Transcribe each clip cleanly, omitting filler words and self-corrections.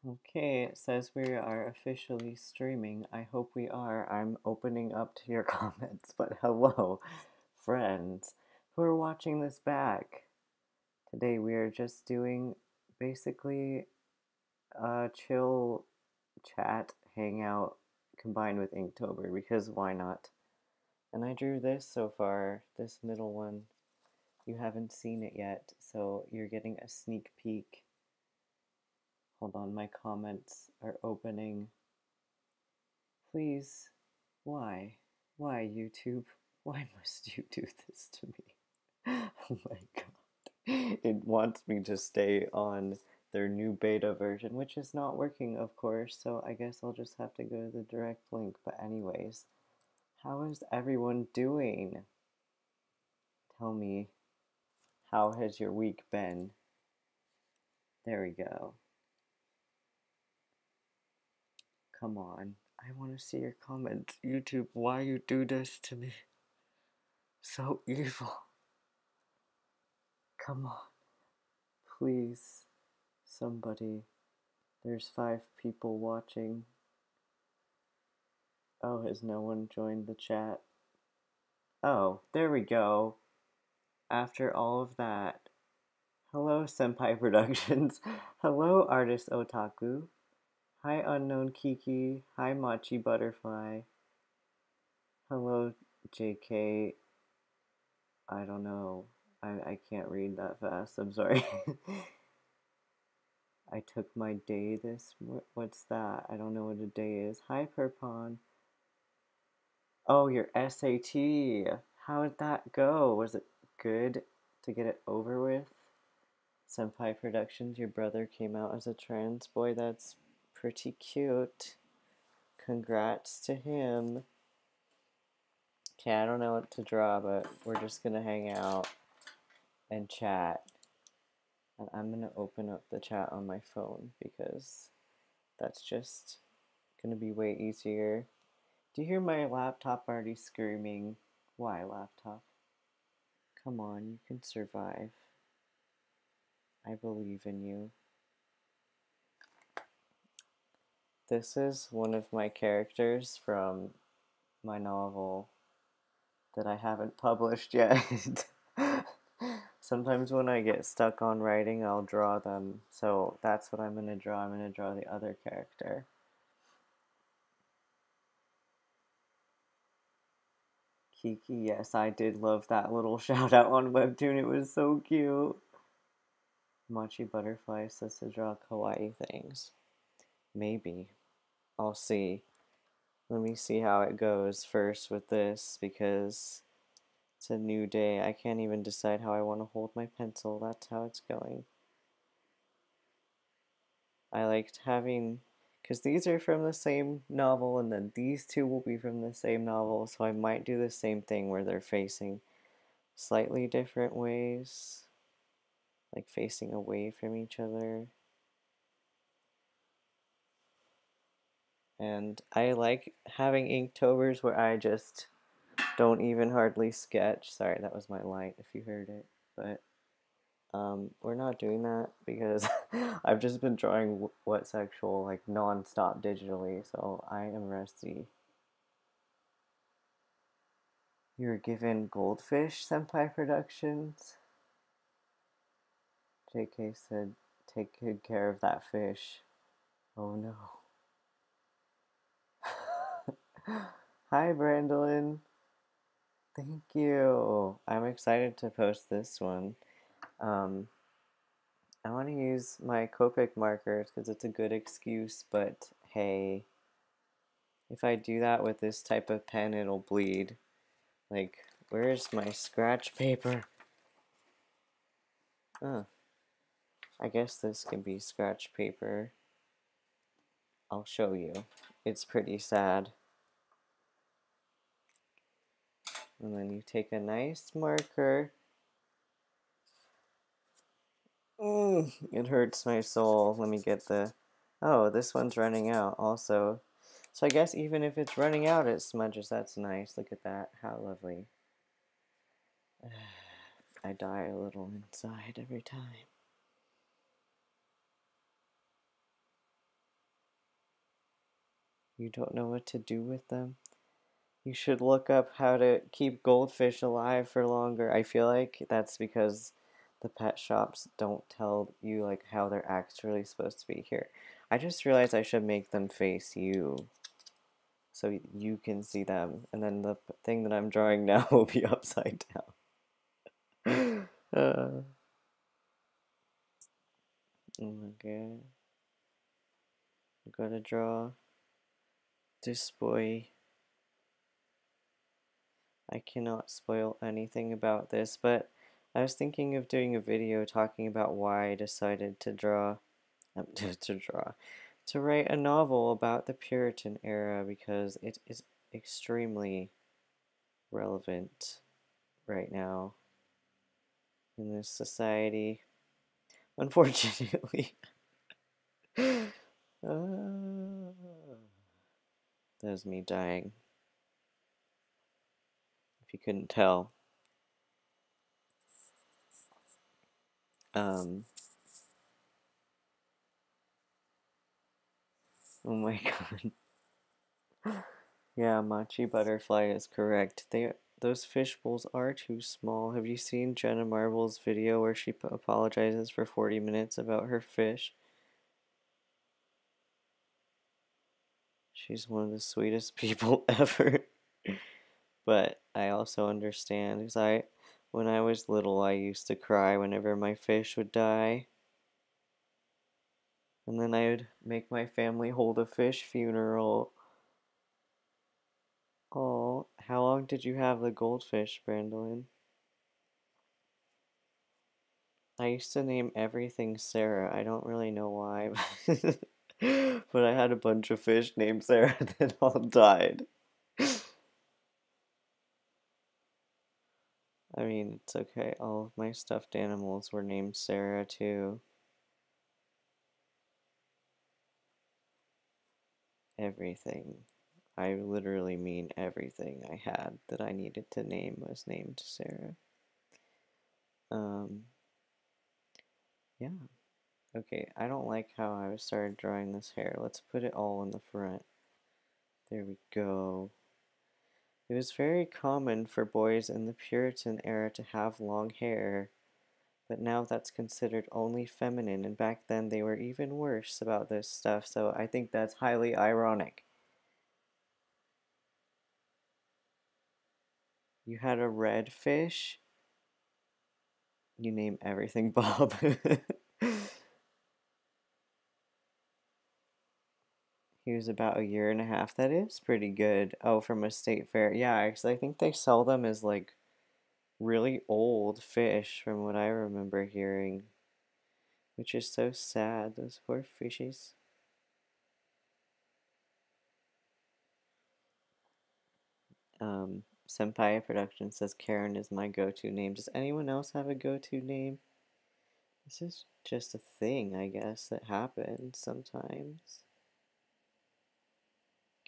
Okay, it says we are officially streaming. I hope we are. I'm opening up to your comments, but hello, friends who are watching this back. Today we are just doing basically a chill chat hangout combined with Inktober because why not? And I drew this so far, this middle one. You haven't seen it yet, so you're getting a sneak peek. Hold on, my comments are opening. Please, why? Why, YouTube? Why must you do this to me? Oh my god. It wants me to stay on their new beta version, which is not working, of course, so I guess I'll just have to go to the direct link. But anyways, how is everyone doing? Tell me, how has your week been? There we go. Come on. I want to see your comments. YouTube, why you do this to me? So evil. Come on. Please. Somebody. There's 5 people watching. Oh, has no one joined the chat? Oh, there we go. After all of that. Hello, Senpai Productions. Hello, Artist Otaku. Hi, Unknown Kiki. Hi, Machi Butterfly. Hello, JK. I don't know. I can't read that fast. I'm sorry. I took my day this... What's that? I don't know what a day is. Hi, Perpon. Oh, your SAT. How did that go? Was it good to get it over with? Senpai Productions, your brother came out as a trans boy. That's pretty cute. Congrats to him. Okay, I don't know what to draw, but we're just gonna hang out and chat. And I'm gonna open up the chat on my phone because that's just gonna be way easier. Do you hear my laptop already screaming? Why, laptop? Come on, you can survive. I believe in you. This is one of my characters from my novel that I haven't published yet. Sometimes when I get stuck on writing, I'll draw them. So that's what I'm gonna draw. I'm gonna draw the other character. Kiki, yes, I did love that little shout out on Webtoon. It was so cute. Machi Butterfly says to draw kawaii things. Maybe. I'll see. Let me see how it goes first with this because it's a new day. I can't even decide how I want to hold my pencil. That's how it's going. I liked having, because these are from the same novel and then these two will be from the same novel, so I might do the same thing where they're facing slightly different ways, like facing away from each other. And I like having Inktobers where I just don't even hardly sketch. Sorry, that was my light if you heard it, but we're not doing that because I've just been drawing what's actual like non-stop digitally, so I am rusty. You were given Goldfish, Senpai Productions? JK said, take good care of that fish. Oh no. Hi, Brandolyn. Thank you. I'm excited to post this one. I want to use my Copic markers because it's a good excuse, but hey, if I do that with this type of pen, it'll bleed. Like, where's my scratch paper? Oh, I guess this can be scratch paper. I'll show you. It's pretty sad. And then you take a nice marker. It hurts my soul. Let me get the... Oh, this one's running out also. So I guess even if it's running out, it smudges. That's nice. Look at that. How lovely. I die a little inside every time. You don't know what to do with them? You should look up how to keep goldfish alive for longer. I feel like that's because the pet shops don't tell you like how they're actually supposed to be here. I just realized I should make them face you so you can see them, and then the thing that I'm drawing now will be upside down. Oh my god. I'm gonna draw this boy. I cannot spoil anything about this, but I was thinking of doing a video talking about why I decided to draw, to write a novel about the Puritan era because it is extremely relevant right now in this society, unfortunately. That's me dying, if you couldn't tell. Oh my god. Yeah, Machi Butterfly is correct. Those fish bowls are too small. Have you seen Jenna Marbles' video where she apologizes for 40 minutes about her fish? She's one of the sweetest people ever. But I also understand because when I was little, I used to cry whenever my fish would die. And then I would make my family hold a fish funeral. Oh, how long did you have the goldfish, Brandon? I used to name everything Sarah. I don't really know why, but I had a bunch of fish named Sarah that all died. I mean, it's okay. All of my stuffed animals were named Sarah too. Everything. I literally mean everything I had that I needed to name was named Sarah. Yeah. Okay, I don't like how I started drawing this hair. Let's put it all in the front. There we go. It was very common for boys in the Puritan era to have long hair, but now that's considered only feminine, and back then they were even worse about this stuff, so I think that's highly ironic. You had a red fish? You name everything Bob. He was about a year and a half. That is pretty good. Oh, from a state fair. Yeah, because I think they sell them as like really old fish from what I remember hearing, which is so sad. Those poor fishies. Senpai Production says Karen is my go-to name. Does anyone else have a go-to name? This is just a thing, I guess, that happens sometimes.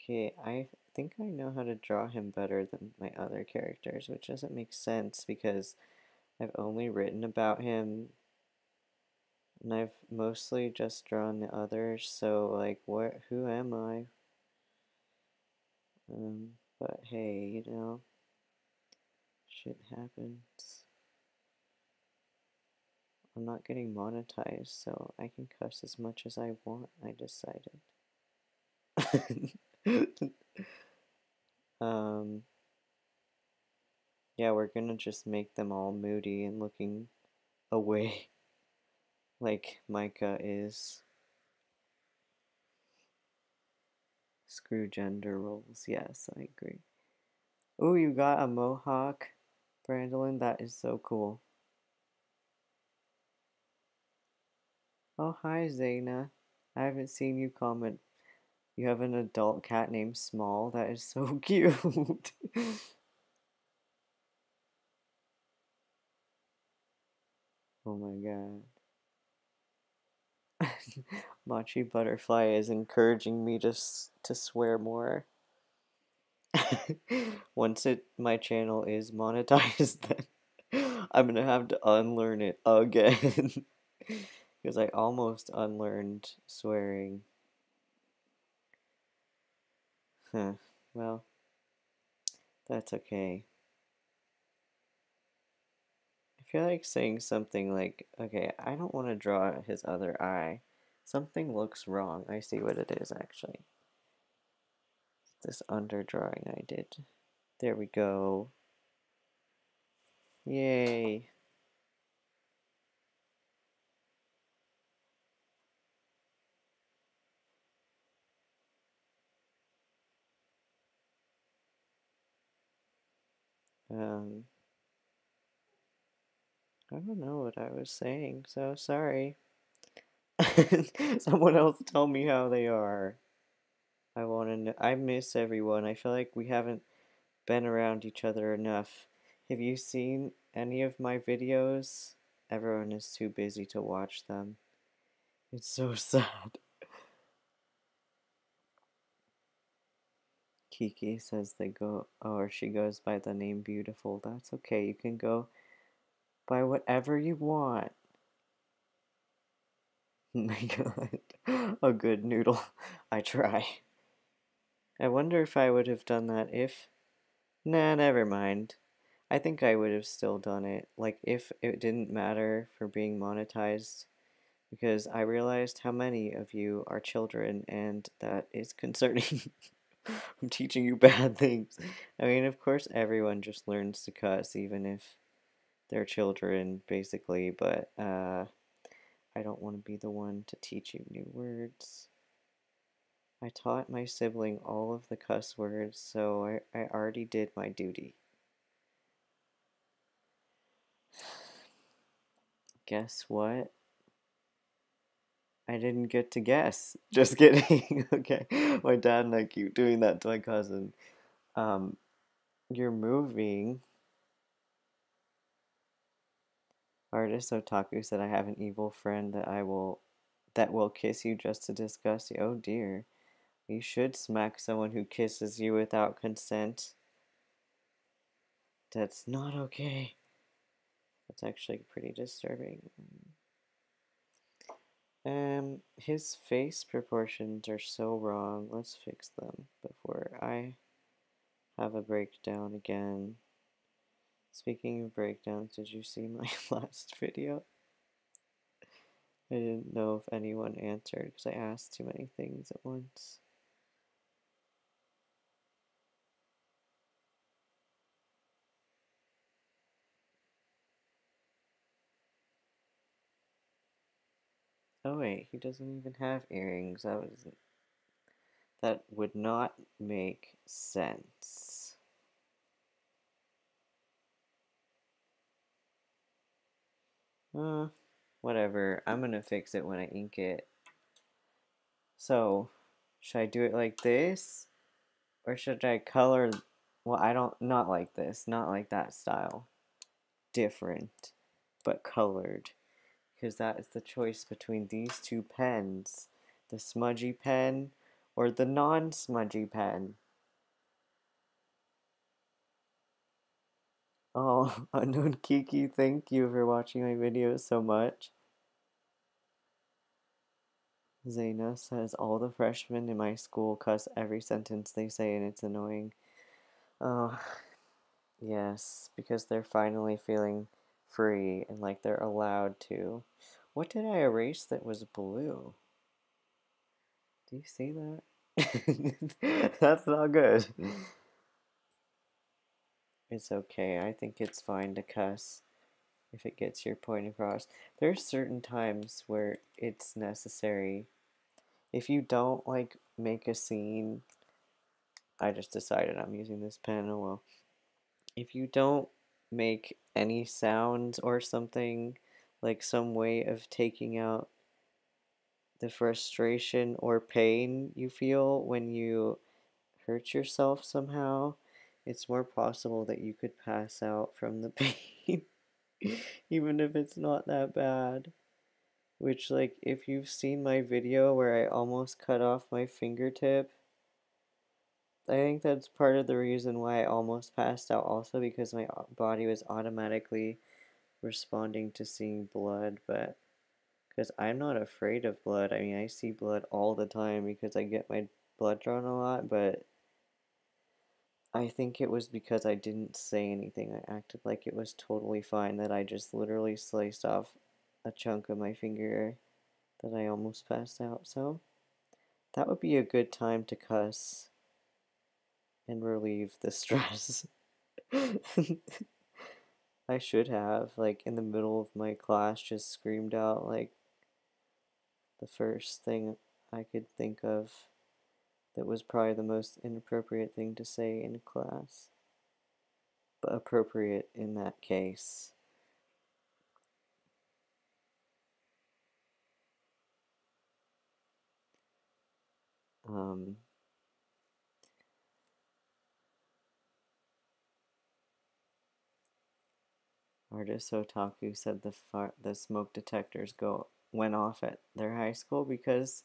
Okay, I think I know how to draw him better than my other characters, which doesn't make sense because I've only written about him and I've mostly just drawn the others, so like who am I? But hey, shit happens. I'm not getting monetized, so I can cuss as much as I want, I decided. Yeah, we're gonna just make them all moody and looking away like Micah is. Screw gender roles, yes, I agree. Oh, you got a mohawk, Brandolin? That is so cool. Oh, hi, Zaina. I haven't seen you comment. You have an adult cat named Small? That is so cute. Oh my god. Machi Butterfly is encouraging me to swear more. Once my channel is monetized, then I'm gonna have to unlearn it again. Because I almost unlearned swearing. Huh. Well, that's okay. I feel like saying something like, okay, I don't want to draw his other eye. Something looks wrong. I see what it is, actually. This underdrawing I did. There we go. Yay. Um, I don't know what I was saying, so sorry. Someone else tell me how they are. I want to know. I miss everyone. I feel like we haven't been around each other enough. Have you seen any of my videos? Everyone is too busy to watch them. It's so sad. Kiki says they go, or she goes by the name Beautiful. That's okay. You can go by whatever you want. Oh my god. A good noodle. I try. I wonder if I would have done that if. Nah, never mind. I think I would have still done it. Like, if it didn't matter for being monetized, because I realized how many of you are children, and that is concerning. I'm teaching you bad things. I mean, of course, everyone just learns to cuss, even if they're children, basically, but I don't want to be the one to teach you new words. I taught my sibling all of the cuss words, so I already did my duty. Guess what? I didn't get to guess. Just kidding. Okay. My dad and I keep doing that to my cousin. Um, you're moving. Artist Otaku said I have an evil friend that will kiss you just to disgust you. Oh dear. You should smack someone who kisses you without consent. That's not okay. That's actually pretty disturbing. His face proportions are so wrong. Let's fix them before I have a breakdown again. Speaking of breakdowns, did you see my last video? I didn't know if anyone answered because I asked too many things at once. Oh wait, he doesn't even have earrings. That would not make sense. Whatever. I'm gonna fix it when I ink it. So, should I do it like this? Or should I color? Well, I don't, not like this, not like that style. Different, but colored. Because that is the choice between these two pens. The smudgy pen or the non-smudgy pen. Oh, Unknown Kiki, thank you for watching my videos so much. Zaina says all the freshmen in my school cuss every sentence they say and it's annoying. Oh, yes, because they're finally feeling free and like they're allowed to. What did I erase that was blue? Do you see that? That's not good. It's okay. I think it's fine to cuss if it gets your point across. There's certain times where it's necessary. If you don't like make a scene, I just decided I'm using this pen. Oh well. If you don't make any sounds or something, like some way of taking out the frustration or pain you feel when you hurt yourself somehow, it's more possible that you could pass out from the pain, even if it's not that bad. Which, like, if you've seen my video where I almost cut off my fingertip, I think that's part of the reason why I almost passed out, also because my body was automatically responding to seeing blood, but because I'm not afraid of blood. I mean, I see blood all the time because I get my blood drawn a lot, but I think it was because I didn't say anything. I acted like it was totally fine that I just literally sliced off a chunk of my finger that I almost passed out. So that would be a good time to cuss and relieve the stress. I should have, like, in the middle of my class, just screamed out, like, the first thing I could think of that was probably the most inappropriate thing to say in class, but appropriate in that case. Um, Artist Otaku said the smoke detectors went off at their high school because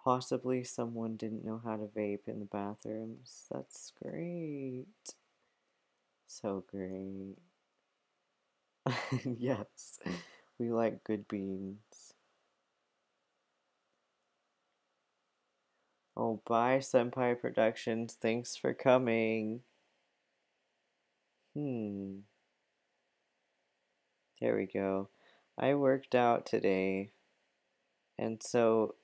possibly someone didn't know how to vape in the bathrooms. That's great. So great. Yes, we like good beans. Oh, bye, Senpai Productions. Thanks for coming. There we go. I worked out today, and so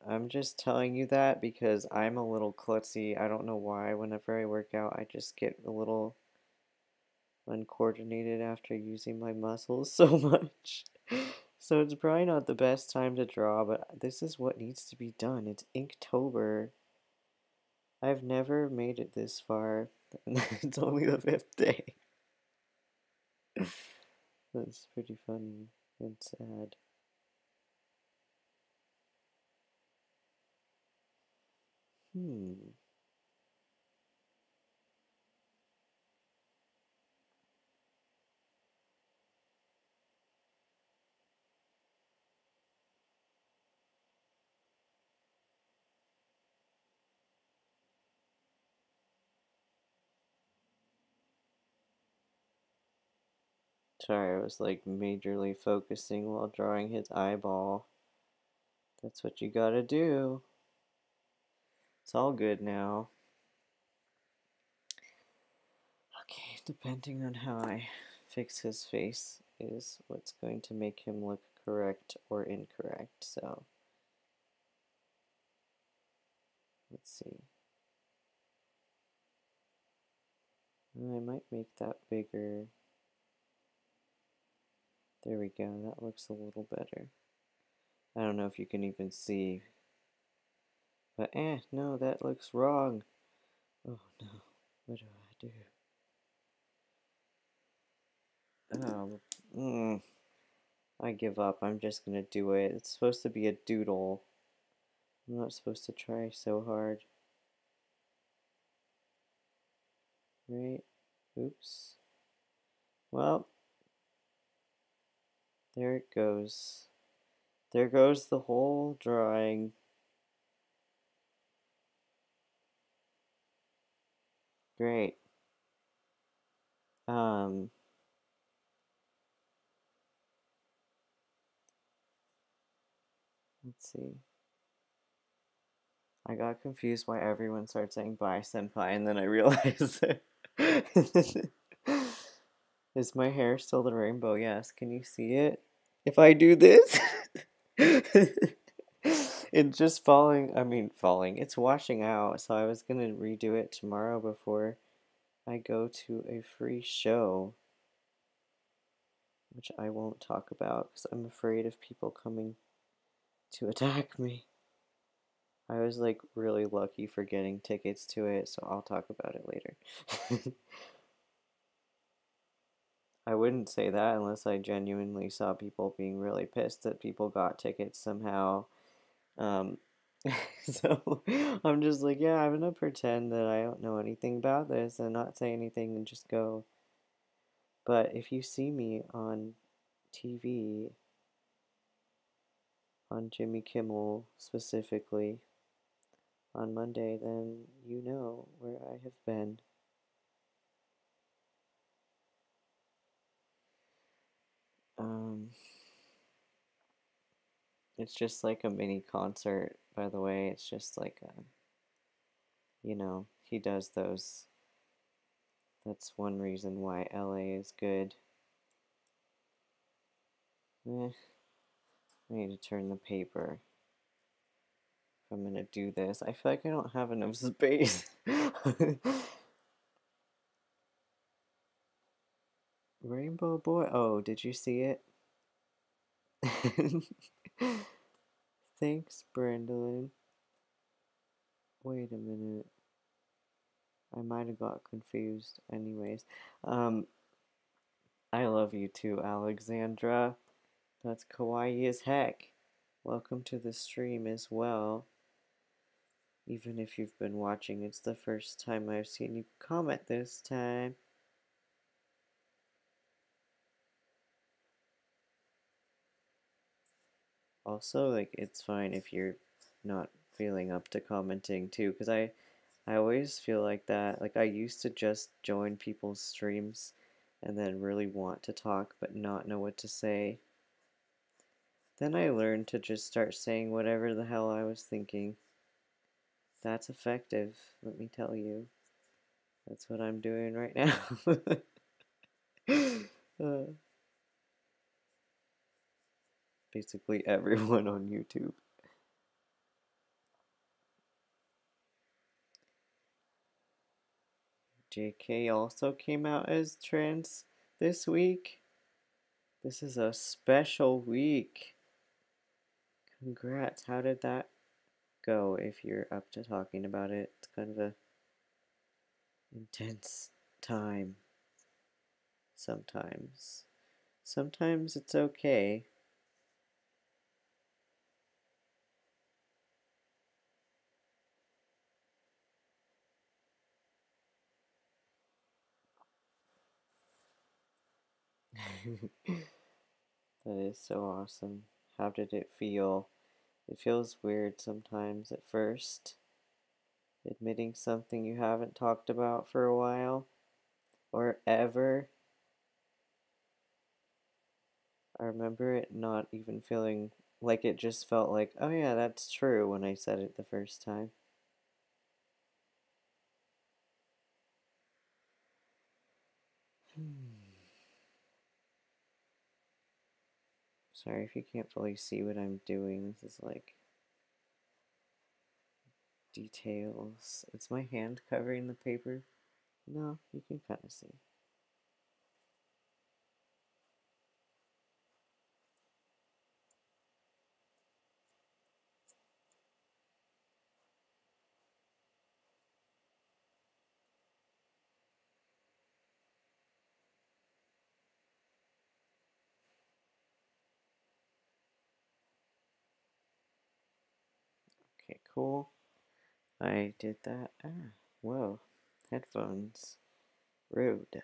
I'm just telling you that because I'm a little klutzy. I don't know why. Whenever I work out, I just get a little uncoordinated after using my muscles so much. So it's probably not the best time to draw, but this is what needs to be done. It's Inktober. I've never made it this far. It's only the 5th day. That's pretty funny and sad. Hmm. Sorry, I was like majorly focusing while drawing his eyeball. That's what you gotta do. It's all good now. Okay, depending on how I fix his face is what's going to make him look correct or incorrect. So, let's see. I might make that bigger. There we go, that looks a little better. I don't know if you can even see, but no, that looks wrong. Oh no, what do I do? I give up. I'm just gonna do it. It's supposed to be a doodle. I'm not supposed to try so hard. Right? Oops. Well, there it goes. There goes the whole drawing. Great. Um, let's see. I got confused why everyone started saying bye senpai, and then I realized is my hair still the rainbow? Yes. Can you see it? If I do this, it's just falling. It's washing out, so I was gonna redo it tomorrow before I go to a free show, which I won't talk about because I'm afraid of people coming to attack me. I was like really lucky for getting tickets to it, so I'll talk about it later. I wouldn't say that unless I genuinely saw people being really pissed that people got tickets somehow. Um, so I'm just like, yeah, I'm gonna pretend that I don't know anything about this and not say anything and just go. But if you see me on TV, on Jimmy Kimmel specifically, on Monday, then you know where I have been. Um, it's just like a mini concert, by the way. It's just like a, you know. he does those. That's one reason why LA is good. I need to turn the paper. If I'm gonna do this, I feel like I don't have enough space. Rainbow Boy. Oh, did you see it? Thanks, Brandolyn. Wait a minute. I might have got confused. Anyways, I love you too, Alexandra. That's kawaii as heck. Welcome to the stream as well. Even if you've been watching, it's the first time I've seen you comment this time. Also, like, it's fine if you're not feeling up to commenting too, because I always feel like that. Like, I used to just join people's streams and then really want to talk but not know what to say. Then I learned to just start saying whatever the hell I was thinking. That's effective, let me tell you. That's what I'm doing right now. Basically everyone on YouTube. JK also came out as trans this week. This is a special week. Congrats. How did that go if you're up to talking about it? It's kind of a intense time sometimes. Sometimes it's okay. That is so awesome. How did it feel? It feels weird sometimes at first, admitting something you haven't talked about for a while or ever. I remember it not even feeling like it just felt like, oh yeah, that's true when I said it the first time. Sorry if you can't fully see what I'm doing. This is like details. It's my hand covering the paper. No, you can kind of see. Okay, cool. I did that. Ah, whoa. Headphones. Rude. Okay.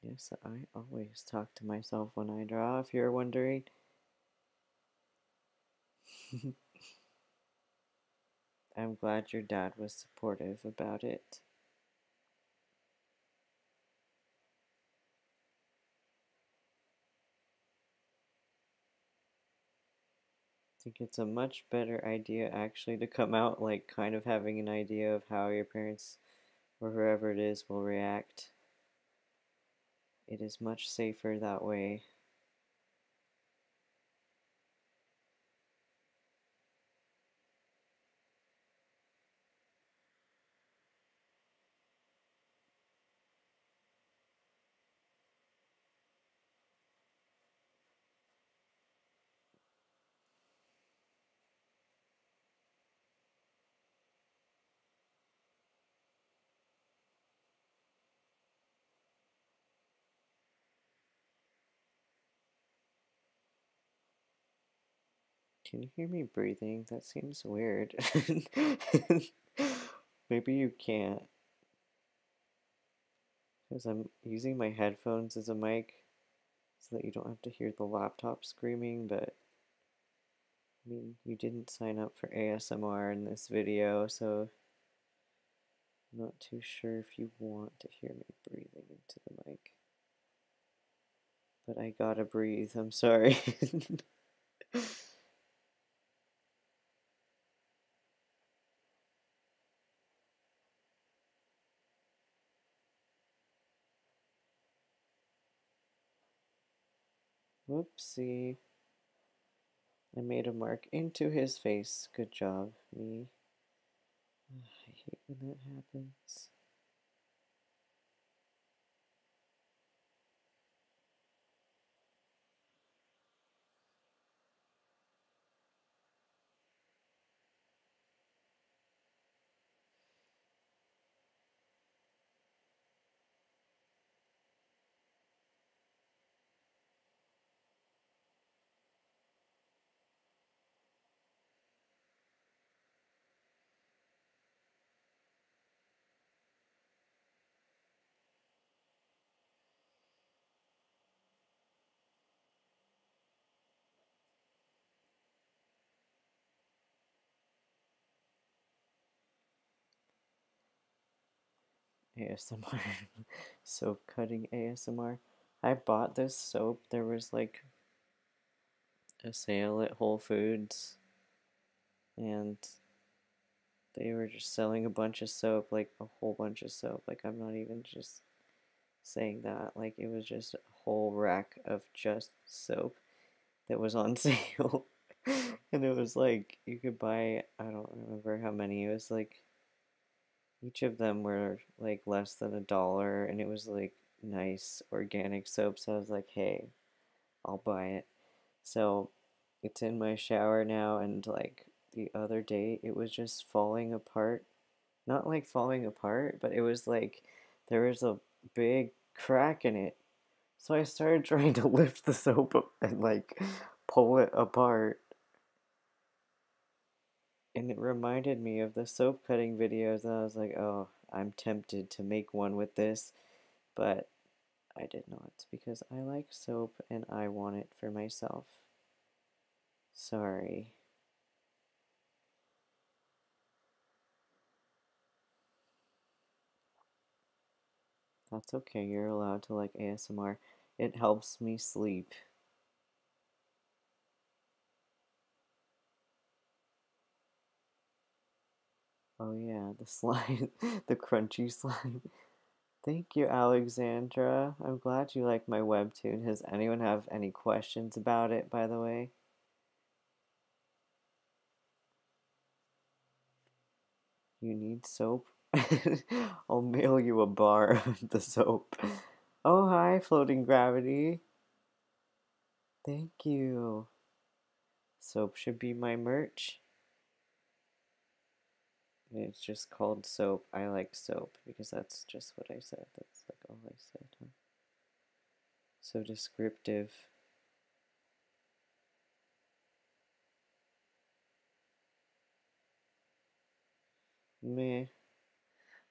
Yes, I always talk to myself when I draw, if you're wondering. I'm glad your dad was supportive about it. I think it's a much better idea actually to come out like kind of having an idea of how your parents or whoever it is will react. It is much safer that way. Can you hear me breathing? That seems weird. Maybe you can't. Because I'm using my headphones as a mic so that you don't have to hear the laptop screaming, but I mean, you didn't sign up for ASMR in this video, so I'm not too sure if you want to hear me breathing into the mic. But I gotta breathe, I'm sorry. Whoopsie. I made a mark into his face. Good job, me. I hate when that happens. ASMR. Soap cutting ASMR. I bought this soap. There was like a sale at Whole Foods, and they were just selling a bunch of soap, like a whole bunch of soap. Like, I'm not even just saying that. Like, it was just a whole rack of just soap that was on sale. And it was like, you could buy, I don't remember how many. It was like, each of them were like less than $1, and it was like nice organic soap. So I was like, hey, I'll buy it. So it's in my shower now, and like the other day, it was just falling apart. Not like falling apart, but it was like there was a big crack in it. So I started trying to lift the soap up and like pull it apart. And it reminded me of the soap cutting videos, and I was like, oh, I'm tempted to make one with this, but I did not because I like soap and I want it for myself. Sorry. That's okay, you're allowed to like ASMR. It helps me sleep. Oh yeah, the slime, the crunchy slime. Thank you, Alexandra. I'm glad you like my webtoon. Has anyone have any questions about it, by the way? You need soap? I'll mail you a bar of the soap. Oh, hi, Floating Gravity. Thank you. Soap should be my merch. It's just called soap. I like soap because that's just what I said. That's like all I said. Huh? So descriptive. Meh.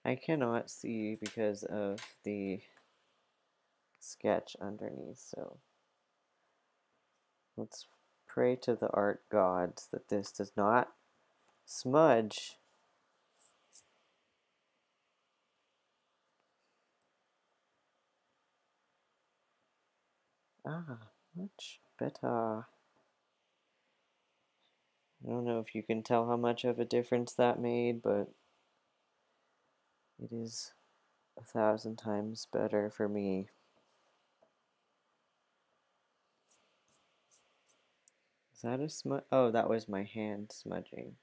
I cannot see because of the sketch underneath, so let's pray to the art gods that this does not smudge. Ah, much better. I don't know if you can tell how much of a difference that made, but it is 1,000 times better for me. Is that a smudge? Oh, that was my hand smudging.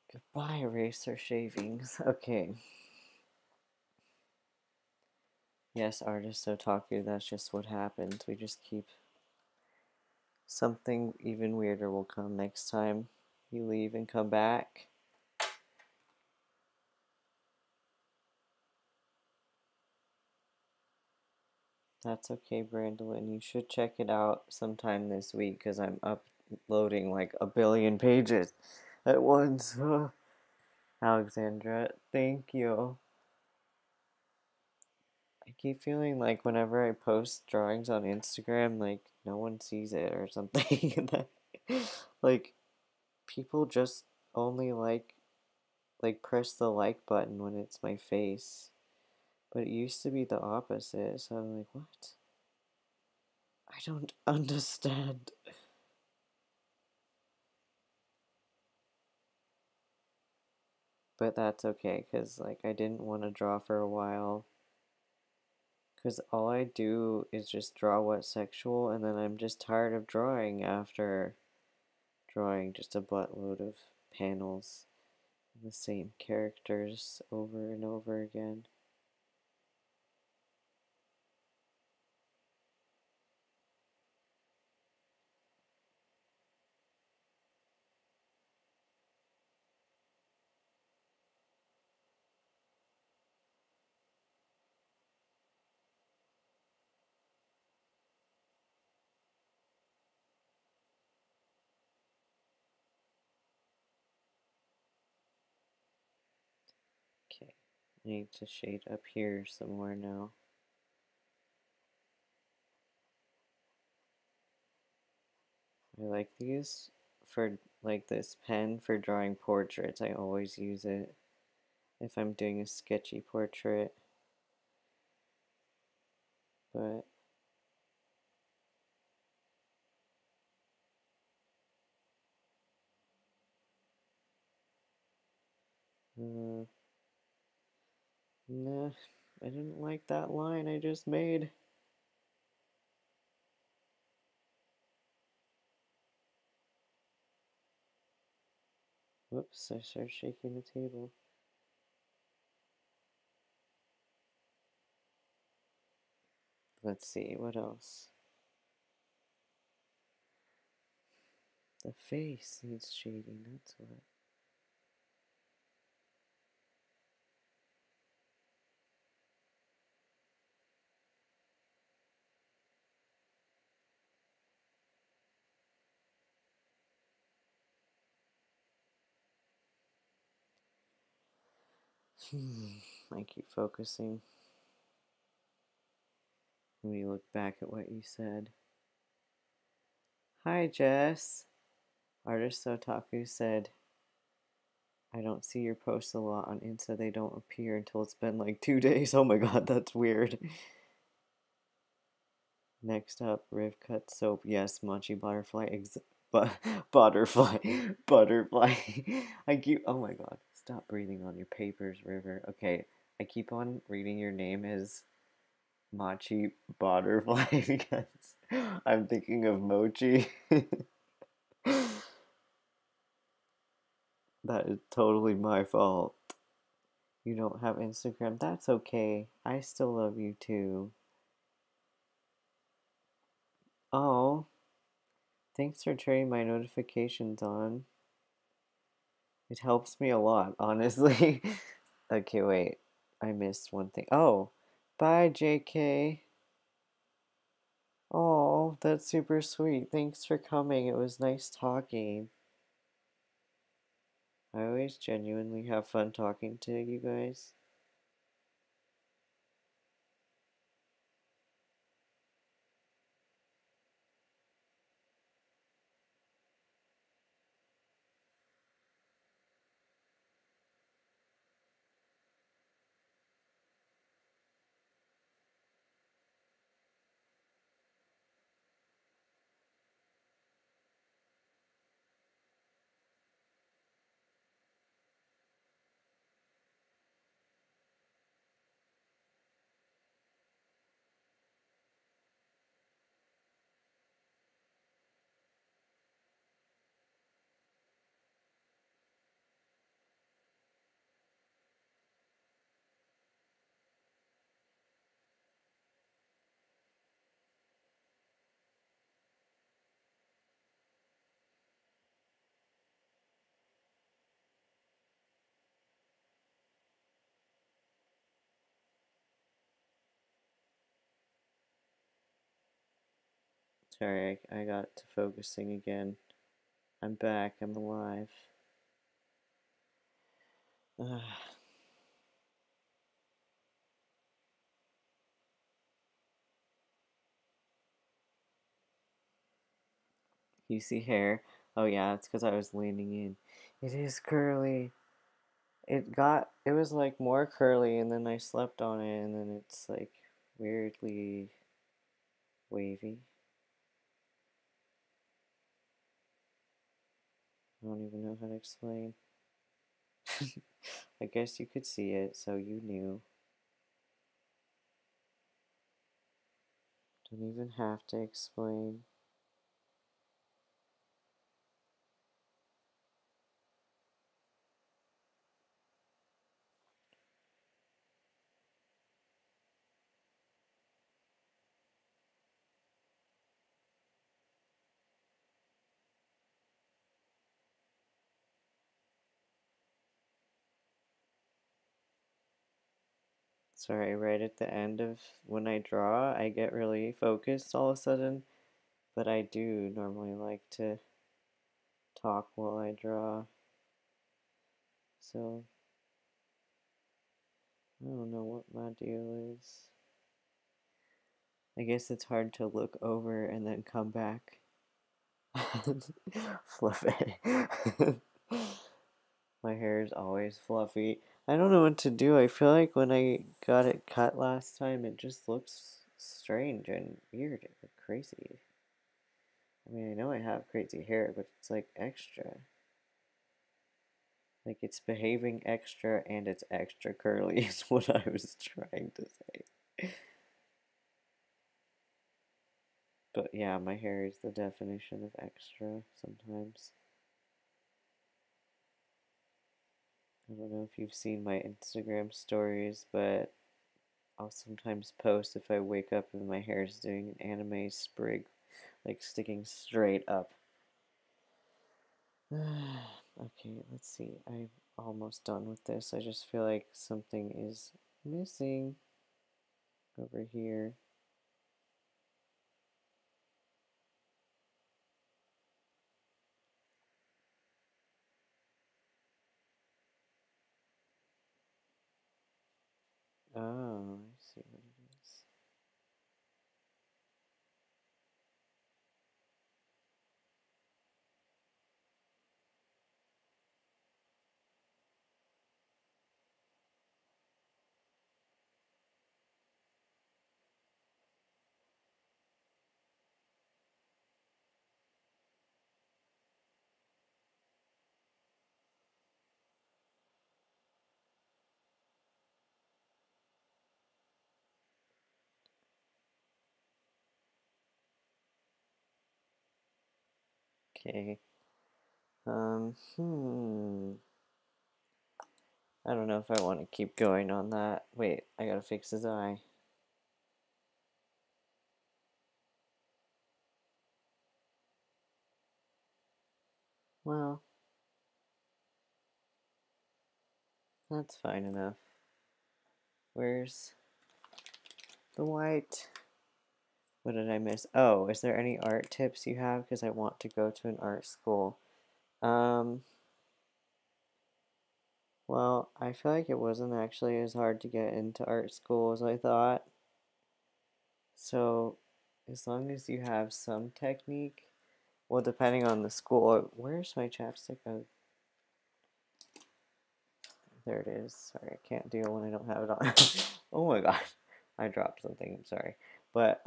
Goodbye, eraser shavings. Okay. Yes, artist otaku, that's just what happens. We just keep... Something even weirder will come next time you leave and come back. That's okay, Brandolyn. You should check it out sometime this week because I'm uploading like a billion pages at once. Alexandra, thank you. I keep feeling like whenever I post drawings on Instagram, like no one sees it or something. Like people just only like press the like button when it's my face. But it used to be the opposite, so I'm like, what? I don't understand. But that's okay, because like I didn't want to draw for a while Because all I do is just draw what's sexual, and then I'm just tired of drawing after drawing just a buttload of panels, the same characters over and over again. Okay, I need to shade up here somewhere now. I like these for like this pen for drawing portraits. I always use it if I'm doing a sketchy portrait. But nah, I didn't like that line I just made. Whoops, I started shaking the table. Let's see, what else? The face needs shading, that's what. I keep focusing. Let me look back at what you said. Hi, Jess. Artist Otaku said, I don't see your posts a lot on Insta. They don't appear until it's been like 2 days. Oh my god, that's weird. Next up, Riv Cut Soap. Yes, Mochi Butterfly. Butterfly. Butterfly. I keep. Oh my god. Stop breathing on your papers, River. Okay, I keep on reading your name as Mochi Butterfly because I'm thinking of mochi. That is totally my fault. You don't have Instagram. That's okay. I still love you too. Oh, thanks for turning my notifications on. It helps me a lot, honestly. Okay, wait. I missed one thing. Oh, bye, JK. Oh, that's super sweet. Thanks for coming. It was nice talking. I always genuinely have fun talking to you guys. Sorry, I got to focusing again. I'm back. I'm alive. You see hair? Oh yeah, it's because I was leaning in. It is curly. It was like more curly and then I slept on it and then it's like weirdly wavy. I don't even know how to explain. I guess you could see it, so you knew. Don't even have to explain. Sorry, right at the end of when I draw, I get really focused all of a sudden, but I do normally like to talk while I draw. So, I don't know what my deal is. I guess it's hard to look over and then come back. Fluffy. My hair is always fluffy. I don't know what to do. I feel like when I got it cut last time, it just looks strange and weird and crazy. I mean, I know I have crazy hair, but it's like extra. Like it's behaving extra and it's extra curly is what I was trying to say. But yeah, my hair is the definition of extra sometimes. I don't know if you've seen my Instagram stories, but I'll sometimes post if I wake up and my hair is doing an anime sprig, like sticking straight up. Okay, let's see. I'm almost done with this. I just feel like something is missing over here. Oh, I see what it is. Okay. I don't know if I want to keep going on that. Wait, I gotta fix his eye. Well, that's fine enough. Where's the white? What did I miss? Oh, is there any art tips you have? Because I want to go to an art school. Um, well, I feel like it wasn't actually as hard to get into art school as I thought. So, as long as you have some technique, well, depending on the school, where's my chapstick? Oh, there it is. Sorry, I can't deal when I don't have it on. Oh my god, I dropped something. I'm sorry. But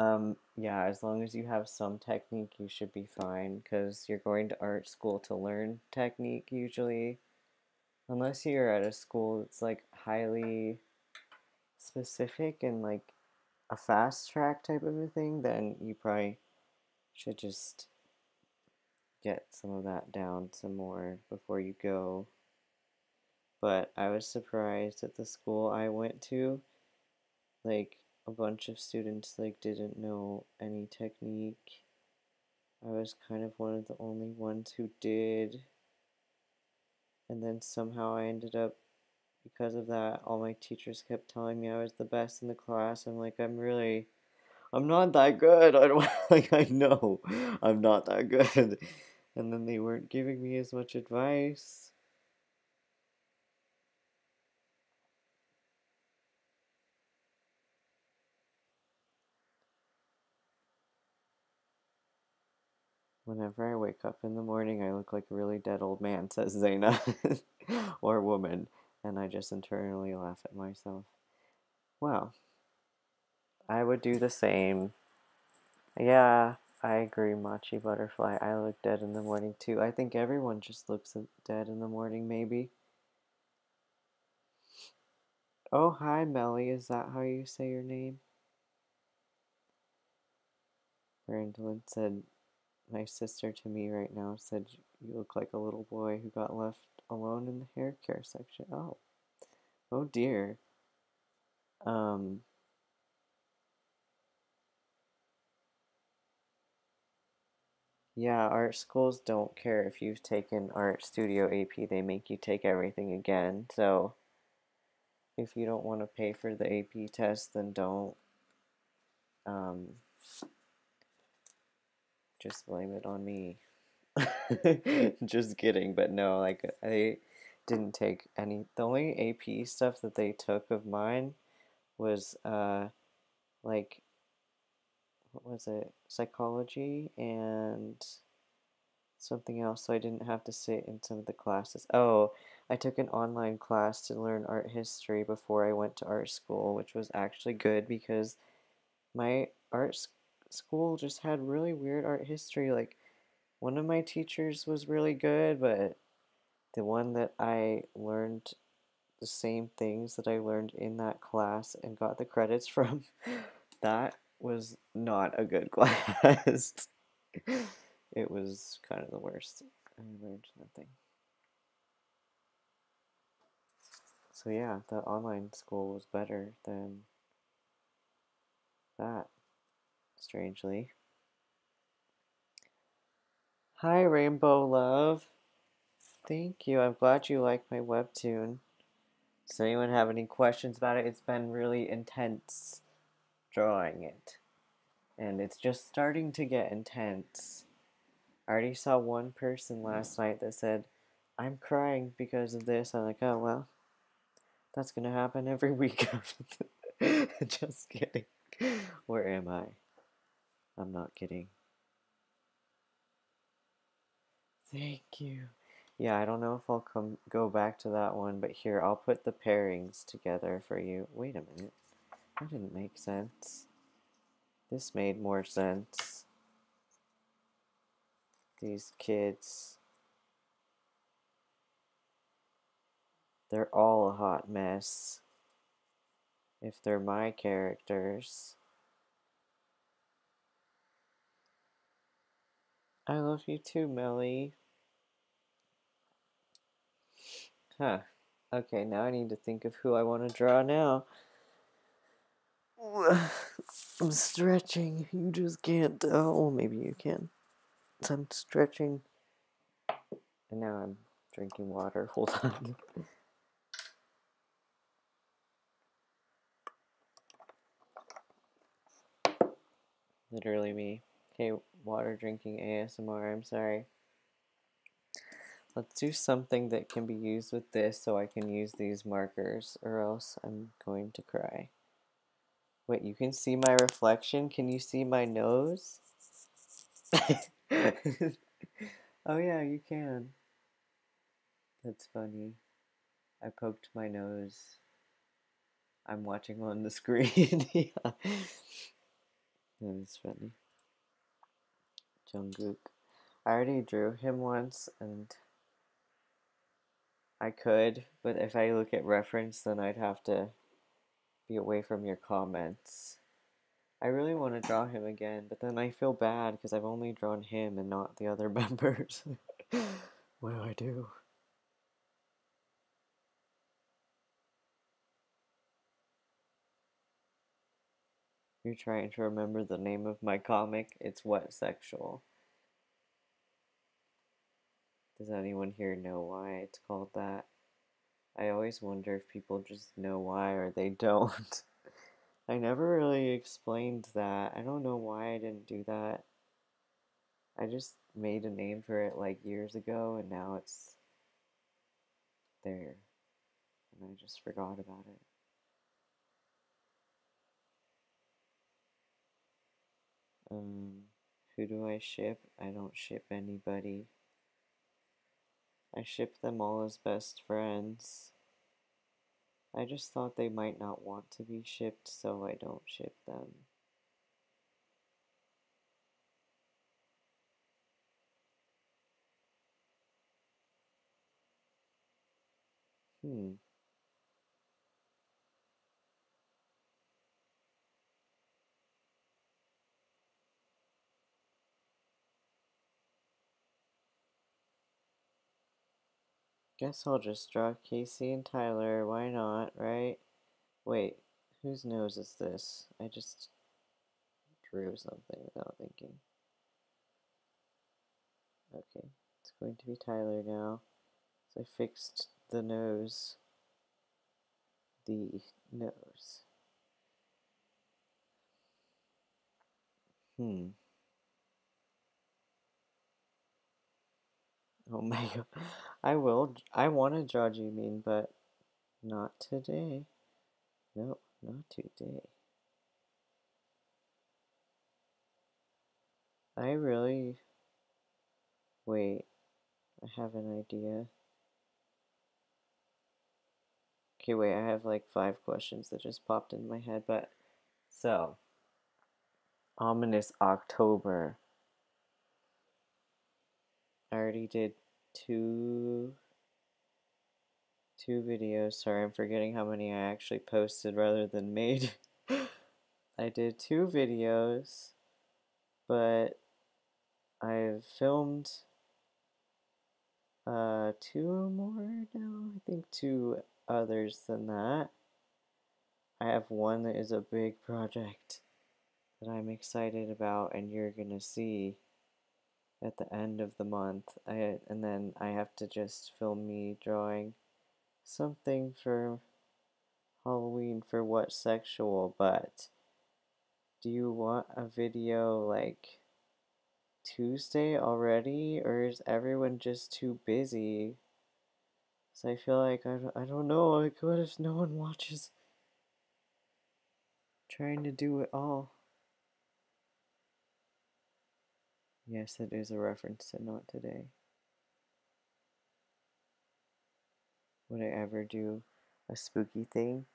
yeah, as long as you have some technique, you should be fine because you're going to art school to learn technique usually. Unless you're at a school that's like highly specific and like a fast track type of a thing, then you probably should just get some of that down some more before you go. But I was surprised at the school I went to, like a bunch of students like didn't know any technique. I was kind of one of the only ones who did. And then somehow I ended up, because of that, all my teachers kept telling me I was the best in the class. I'm like, I'm not that good. I don't like I know I'm not that good. And then they weren't giving me as much advice. Whenever I wake up in the morning, I look like a really dead old man, says Zaina, or woman, and I just internally laugh at myself. Wow, I would do the same. Yeah, I agree, Machi Butterfly. I look dead in the morning too. I think everyone just looks dead in the morning, maybe. Oh, hi, Melly. Is that how you say your name? Brandon said, my sister to me right now said, you look like a little boy who got left alone in the hair care section. Oh, oh dear. Um, yeah, art schools don't care if you've taken art studio AP, they make you take everything again. So if you don't want to pay for the AP test, then don't. Um, just blame it on me. Just kidding, but no, like I didn't take any. The only AP stuff that they took of mine was like what was it? Psychology and something else, so I didn't have to sit in some of the classes. Oh, I took an online class to learn art history before I went to art school, which was actually good because my school just had really weird art history. Like one of my teachers was really good, but the one that I learned the same things that I learned in that class and got the credits from, that was not a good class. It was kind of the worst. I learned nothing. So yeah, the online school was better than that, strangely. Hi, Rainbow Love. Thank you. I'm glad you like my webtoon. Does anyone have any questions about it? It's been really intense drawing it. And it's just starting to get intense. I already saw one person last night that said, I'm crying because of this. I'm like, oh, well, that's gonna happen every week. Just kidding. Where am I? I'm not kidding. Thank you. Yeah, I don't know if I'll go back to that one, but here, I'll put the pairings together for you. Wait a minute. That didn't make sense. This made more sense. These kids, they're all a hot mess. If they're my characters. I love you too, Melly. Huh. Okay, now I need to think of who I want to draw now. I'm stretching. You just can't. Oh, maybe you can. I'm stretching. And now I'm drinking water. Hold on. Literally me. Okay, water drinking ASMR. I'm sorry. Let's do something that can be used with this so I can use these markers, or else I'm going to cry. Wait, you can see my reflection? Can you see my nose? Oh yeah, you can. That's funny. I poked my nose. I'm watching on the screen. Yeah. That is funny. Jungkook. I already drew him once, and I could, but if I look at reference, then I'd have to be away from your comments. I really want to draw him again, but then I feel bad because I've only drawn him and not the other members. What do I do? You're trying to remember the name of my comic? It's What Sexual. Does anyone here know why it's called that? I always wonder if people just know why or they don't. I never really explained that. I don't know why I didn't do that. I just made a name for it like years ago and now it's there. And I just forgot about it. Who do I ship? I don't ship anybody. I ship them all as best friends. I just thought they might not want to be shipped, so I don't ship them. Hmm. Guess I'll just draw Casey and Tyler. Why not, right? Wait, whose nose is this? I just drew something without thinking. Okay, it's going to be Tyler now. So I fixed the nose. The nose. Oh my god. I want to draw Jimin, but not today. No, not today. I really... Wait, I have an idea. Okay, wait, I have like 5 questions that just popped in my head, but... So, ominous October. I already did two videos. Sorry, I'm forgetting how many I actually posted rather than made. I did 2 videos, but I've filmed 2 more now. I think 2 others than that. I have one that is a big project that I'm excited about, and you're gonna see at the end of the month. And then I have to just film me drawing something for Halloween for What's Sexual, but do you want a video like Tuesday already, or is everyone just too busy? So I feel like I don't know, like what if no one watches? Trying to do it all. Yes, it is a reference to Not Today. Would I ever do a spooky thing?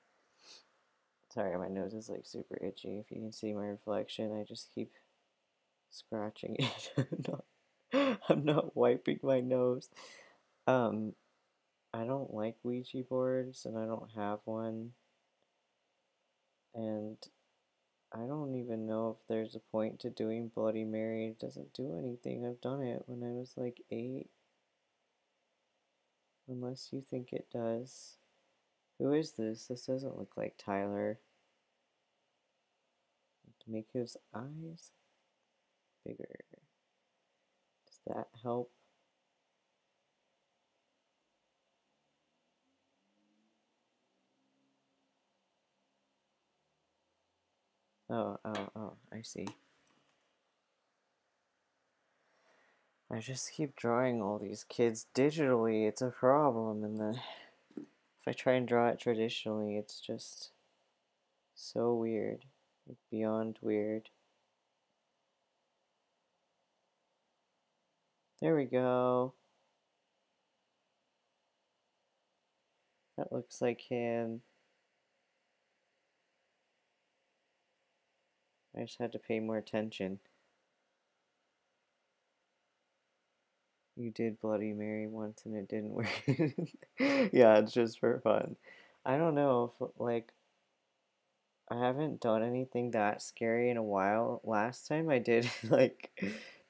Sorry, my nose is like super itchy. If you can see my reflection, I just keep scratching it. I'm not wiping my nose. I don't like Ouija boards, and I don't have one. And I don't even know if there's a point to doing Bloody Mary. It doesn't do anything. I've done it when I was like 8. Unless you think it does. Who is this? This doesn't look like Tyler. To make his eyes bigger. Does that help? Oh, I see. I just keep drawing all these kids digitally. It's a problem, and then if I try and draw it traditionally, it's just so weird. Like beyond weird. There we go. That looks like him. I just had to pay more attention. You did Bloody Mary once and it didn't work. Yeah, it's just for fun. I don't know if, like, I haven't done anything that scary in a while. Last time I did, like,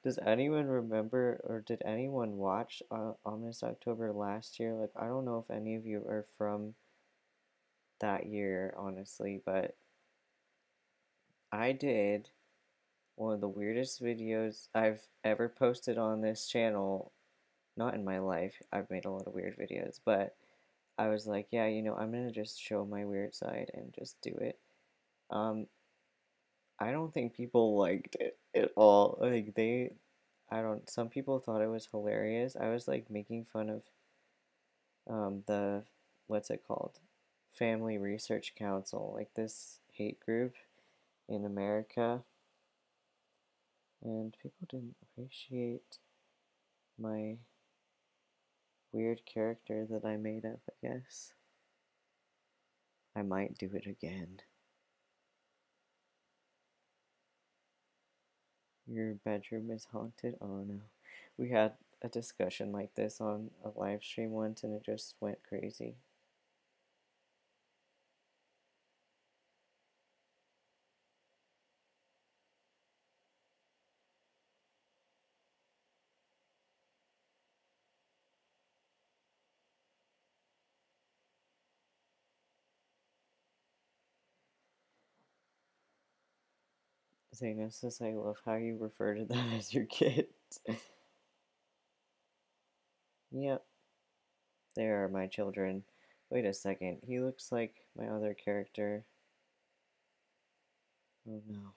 does anyone remember or did anyone watch Ominous October last year? Like, I don't know if any of you are from that year, honestly, but I did one of the weirdest videos I've ever posted on this channel. Not in my life, I've made a lot of weird videos, but I was like, yeah, you know, I'm gonna just show my weird side and just do it. Um, I don't think people liked it at all. Like, I don't, some people thought it was hilarious. I was like making fun of the, what's it called? Family Research Council, like this hate group in America. And people didn't appreciate my weird character that I made up, I guess. I might do it again. Your bedroom is haunted? Oh no. We had a discussion like this on a live stream once and it just went crazy. Zayna says, I love how you refer to them as your kids. Yep, they are my children. Wait a second, he looks like my other character. Oh no.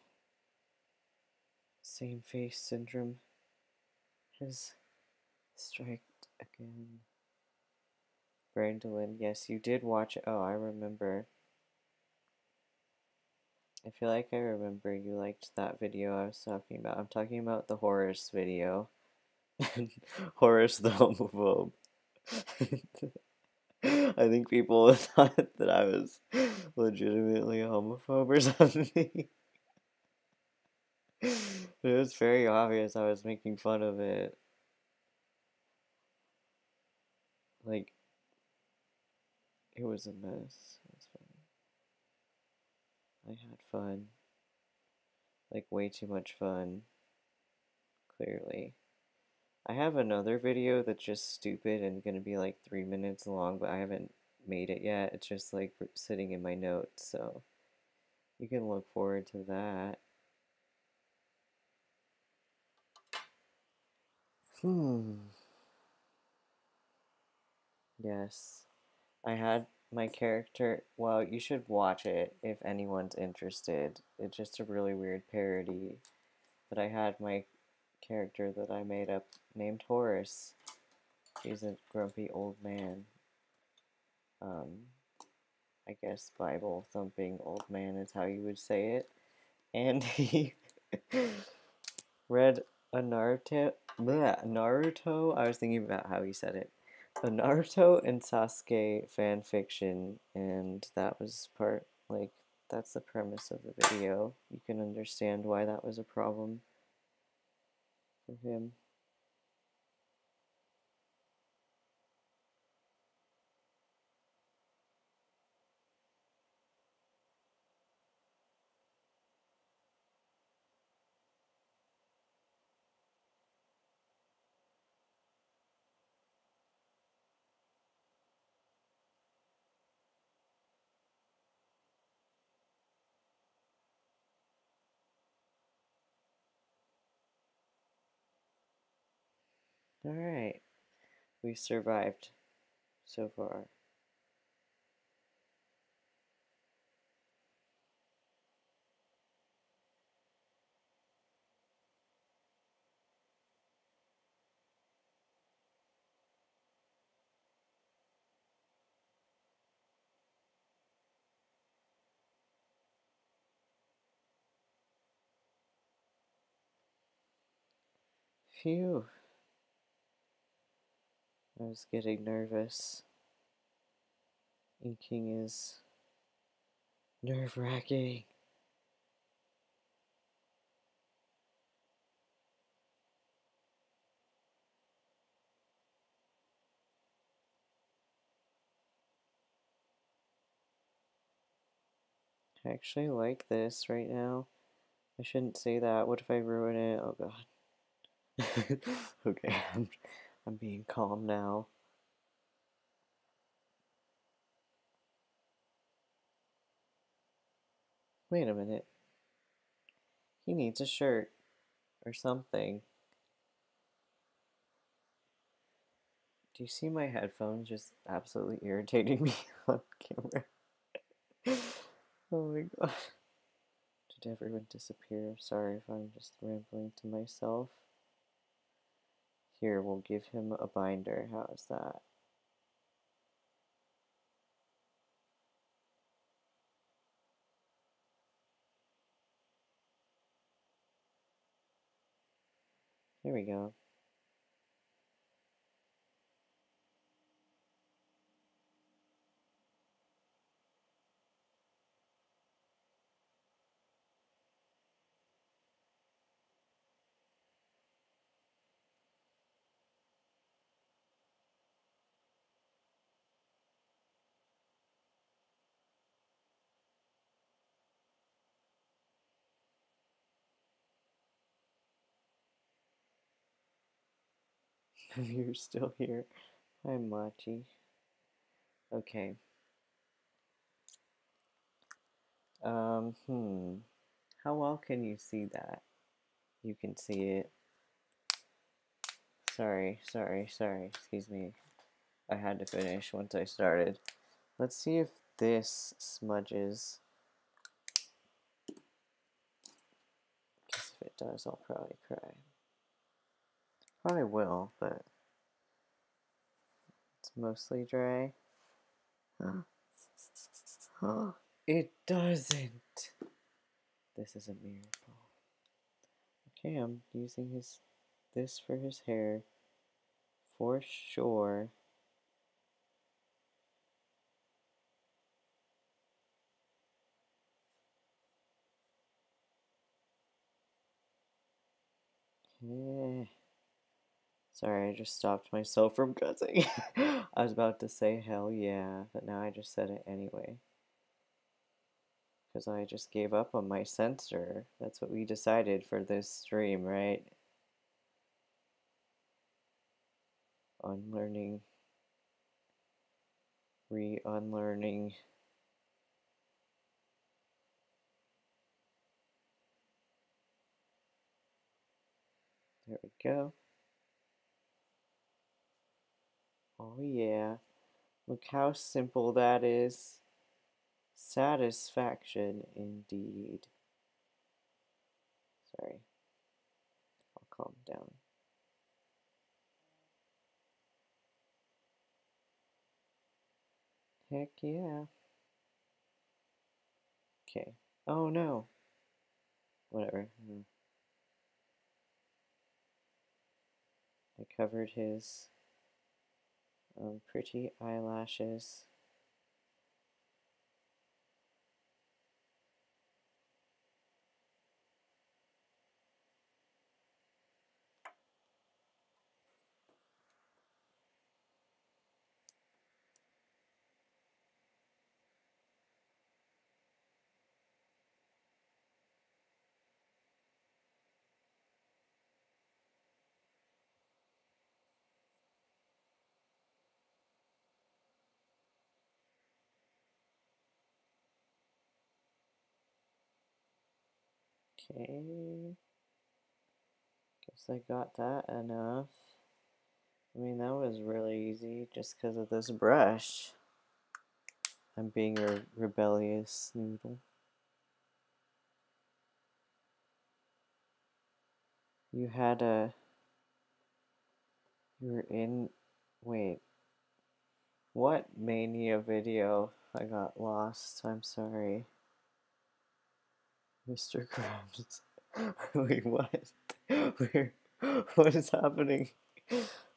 Same face syndrome has struck again. Brandolin, yes, you did watch it. Oh, I remember. I feel like I remember you liked that video I was talking about. I'm talking about the Horace video. Horace the homophobe. I think people thought that I was legitimately a homophobe or something. But it was very obvious I was making fun of it. Like, it was a mess. It was funny. I had fun. Like, way too much fun. Clearly. I have another video that's just stupid and gonna be like 3 minutes long, but I haven't made it yet. It's just like sitting in my notes, so you can look forward to that. Yes. I had my character. Well, you should watch it if anyone's interested. It's just a really weird parody. But I had my character that I made up named Horace. He's a grumpy old man. I guess Bible thumping old man is how you would say it. And he read a Naruto. I was thinking about how he said it. A Naruto and Sasuke fan fiction, and that was that's the premise of the video. You can understand why that was a problem for him. Alright, we survived so far. Phew. I was getting nervous. Inking is nerve-wracking. I actually like this right now. I shouldn't say that. What if I ruin it? Oh god. Okay, I'm being calm now. Wait a minute. He needs a shirt or something. Do you see my headphones just absolutely irritating me on camera? Oh my god. Did everyone disappear? Sorry if I'm just rambling to myself. Here, we'll give him a binder. How is that? There we go. You're still here. Hi, Machi. Okay. How else How can you see that? You can see it. Sorry. Excuse me. I had to finish once I started. Let's see if this smudges. Guess if it does, I'll probably cry. Probably will, but it's mostly dry. It doesn't. This is a miracle. Okay, I'm using this for his hair for sure. Okay. Sorry, I just stopped myself from cussing. I was about to say hell yeah, but now I just said it anyway. Because I just gave up on my censor. That's what we decided for this stream, right? Unlearning. Re-unlearning. There we go. Oh yeah. Look how simple that is. Satisfaction indeed. Sorry. I'll calm down. Heck yeah. Okay. Oh no. Whatever. I covered his pretty eyelashes. Okay. Guess I got that enough. I mean, that was really easy just because of this brush. I'm being a rebellious noodle. You had a... You were in... Wait. What Mania video? I got lost. I'm sorry. Mr. Krabs. Wait, what? Where? What is happening?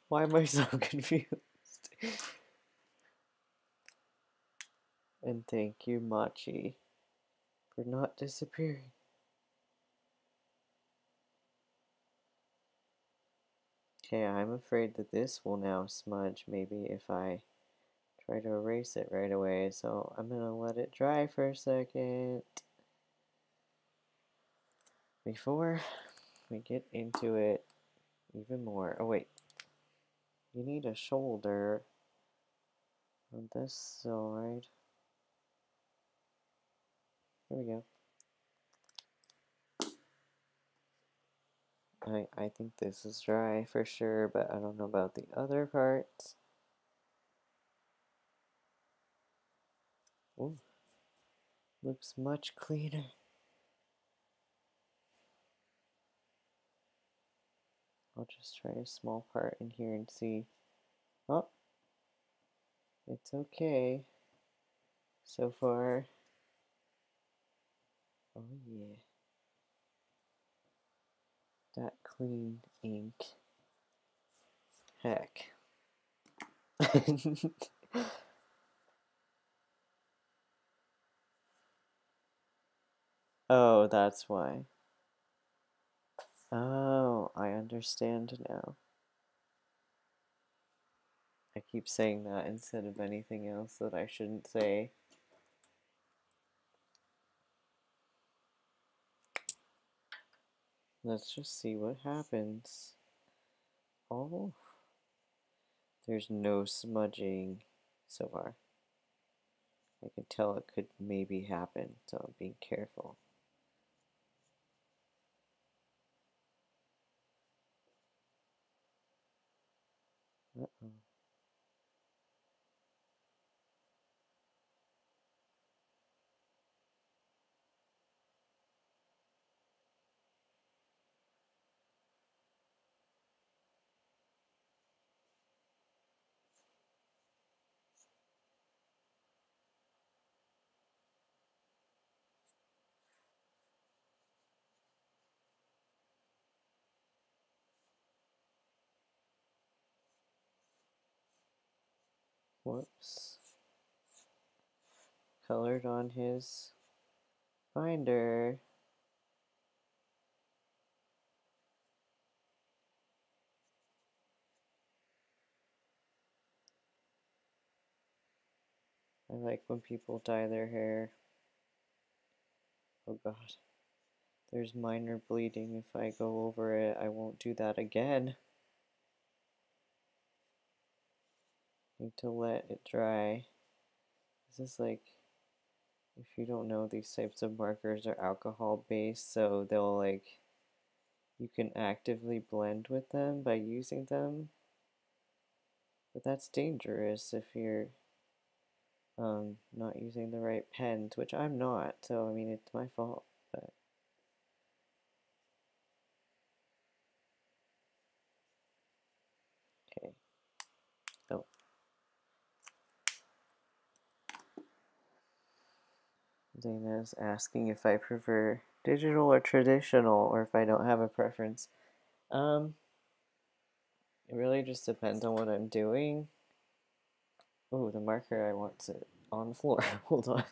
Why am I so confused? And thank you, Machi, for not disappearing. Okay, I'm afraid that this will now smudge maybe if I try to erase it right away, so I'm gonna let it dry for a second before we get into it even more. Oh wait, you need a shoulder on this side. There we go. I think this is dry for sure, but I don't know about the other parts. Ooh, looks much cleaner. I'll just try a small part in here and see. Oh, it's okay so far. Oh yeah. That clean ink. Heck. Oh, that's why. Oh, I understand now. I keep saying that instead of anything else that I shouldn't say. Let's just see what happens. Oh, there's no smudging so far. I can tell it could maybe happen, so I'm being careful. Uh-oh. Whoops. Colored on his binder. I like when people dye their hair. Oh god. There's minor bleeding. If I go over it, I won't do that again. Need to let it dry. This is like, if you don't know, these types of markers are alcohol based, so they'll like, you can actively blend with them by using them. But that's dangerous if you're not using the right pens, which I'm not, so I mean, it's my fault, but okay. Oh. Dana's asking if I prefer digital or traditional, or if I don't have a preference. It really just depends on what I'm doing. Oh, the marker I want to on the floor. Hold on.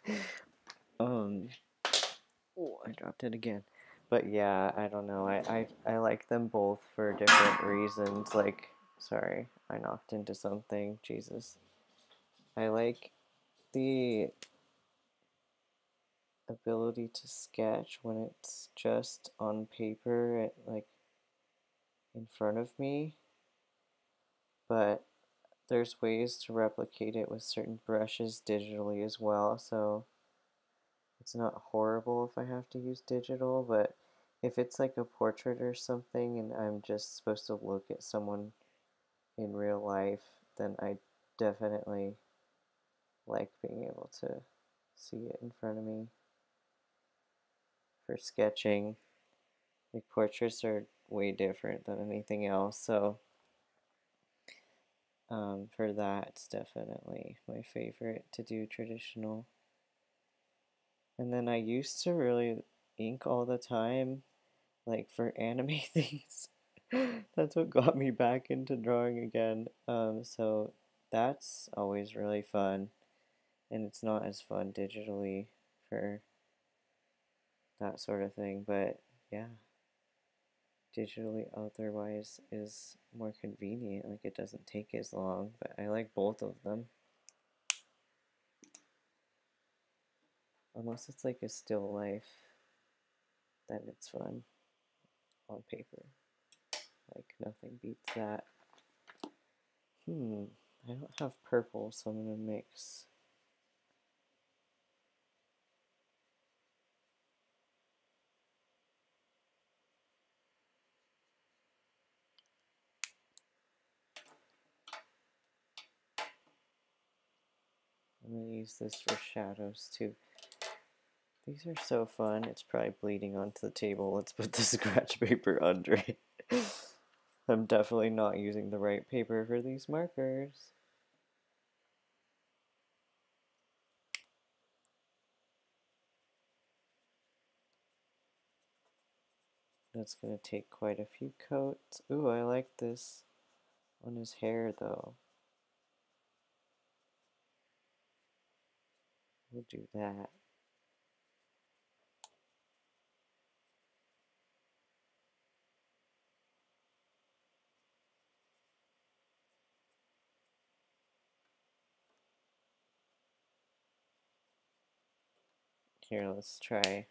Oh, I dropped it again. But yeah, I don't know. I like them both for different reasons. Like, sorry, I knocked into something. Jesus. I like the ability to sketch when it's just on paper, like in front of me. But there's ways to replicate it with certain brushes digitally as well. So it's not horrible if I have to use digital, but if it's like a portrait or something and I'm just supposed to look at someone in real life, then I definitely like being able to see it in front of me. For sketching, like portraits are way different than anything else, so for that, it's definitely my favorite to do traditional. And then I used to really ink all the time, like for anime things. That's what got me back into drawing again. So that's always really fun, and it's not as fun digitally for that sort of thing. But yeah, digitally otherwise is more convenient. Like it doesn't take as long. But I like both of them. Unless it's like a still life, then it's fun on paper. Like nothing beats that. I don't have purple, so I'm gonna mix. I'm gonna use this for shadows too. These are so fun. It's probably bleeding onto the table. Let's put the scratch paper under it. I'm definitely not using the right paper for these markers. That's gonna take quite a few coats. Ooh, I like this on his hair though. We'll do that. Here, let's try.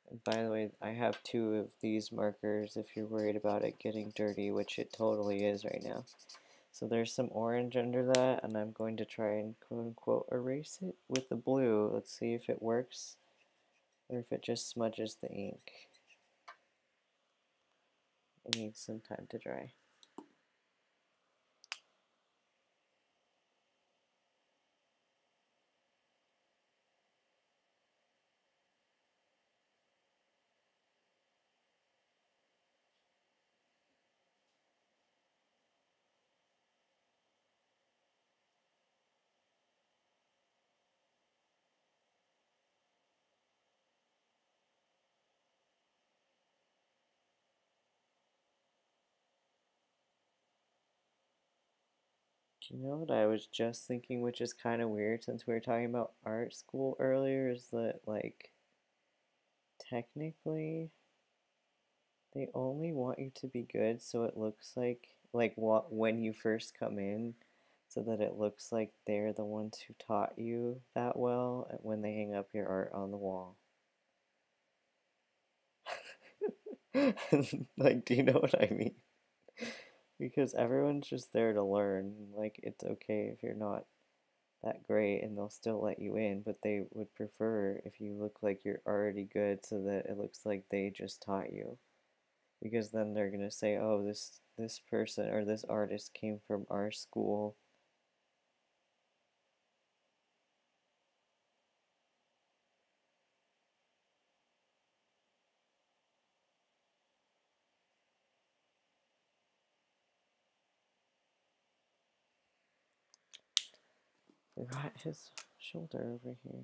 And by the way, I have two of these markers if you're worried about it getting dirty, which it totally is right now. So there's some orange under that, and I'm going to try and quote-unquote erase it with the blue. Let's see if it works, or if it just smudges the ink. It needs some time to dry. You know what I was just thinking, which is kind of weird since we were talking about art school earlier, is that, like, technically they only want you to be good so it looks like what when you first come in, so that it looks like they're the ones who taught you that well when they hang up your art on the wall. Like, do you know what I mean? Because everyone's just there to learn. Like, it's okay if you're not that great and they'll still let you in, but they would prefer if you look like you're already good so that it looks like they just taught you. Because then they're gonna say, "Oh, this person or this artist came from our school." Forgot his shoulder over here.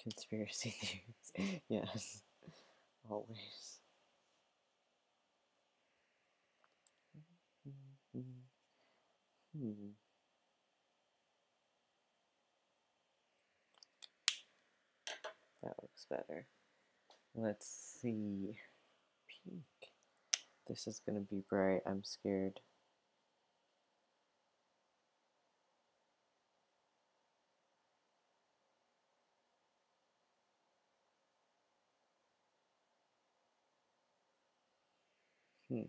Conspiracy theories. Yes, always. Hmm. That looks better. Let's see. Pink. This is gonna be bright. I'm scared. Hmm.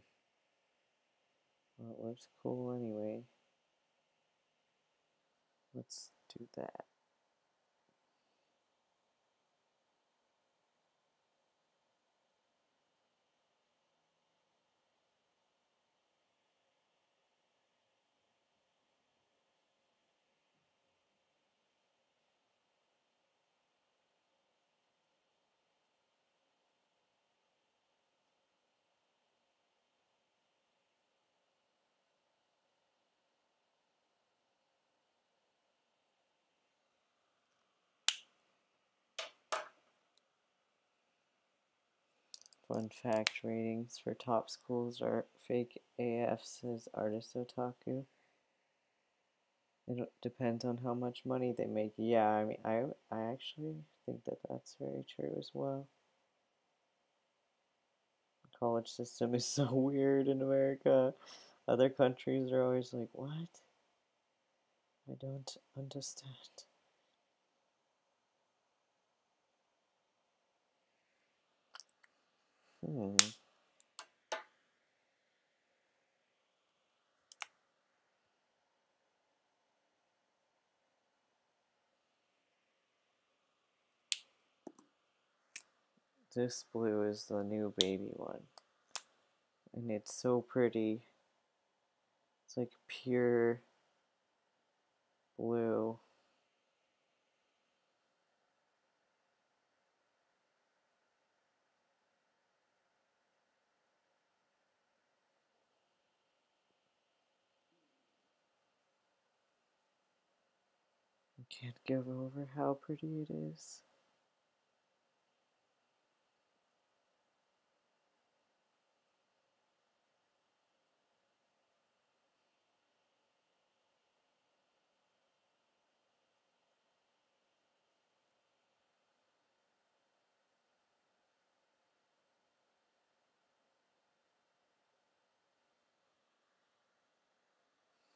Well, it looks cool anyway. Let's do that. Fun fact, ratings for top schools are fake AF, says Artist Otaku. It depends on how much money they make. Yeah, I mean, I actually think that that's very true as well. The college system is so weird in America. Other countries are always like, what? I don't understand. Hmm. This blue is the new baby one. And it's so pretty. It's like pure blue. I can't get over how pretty it is.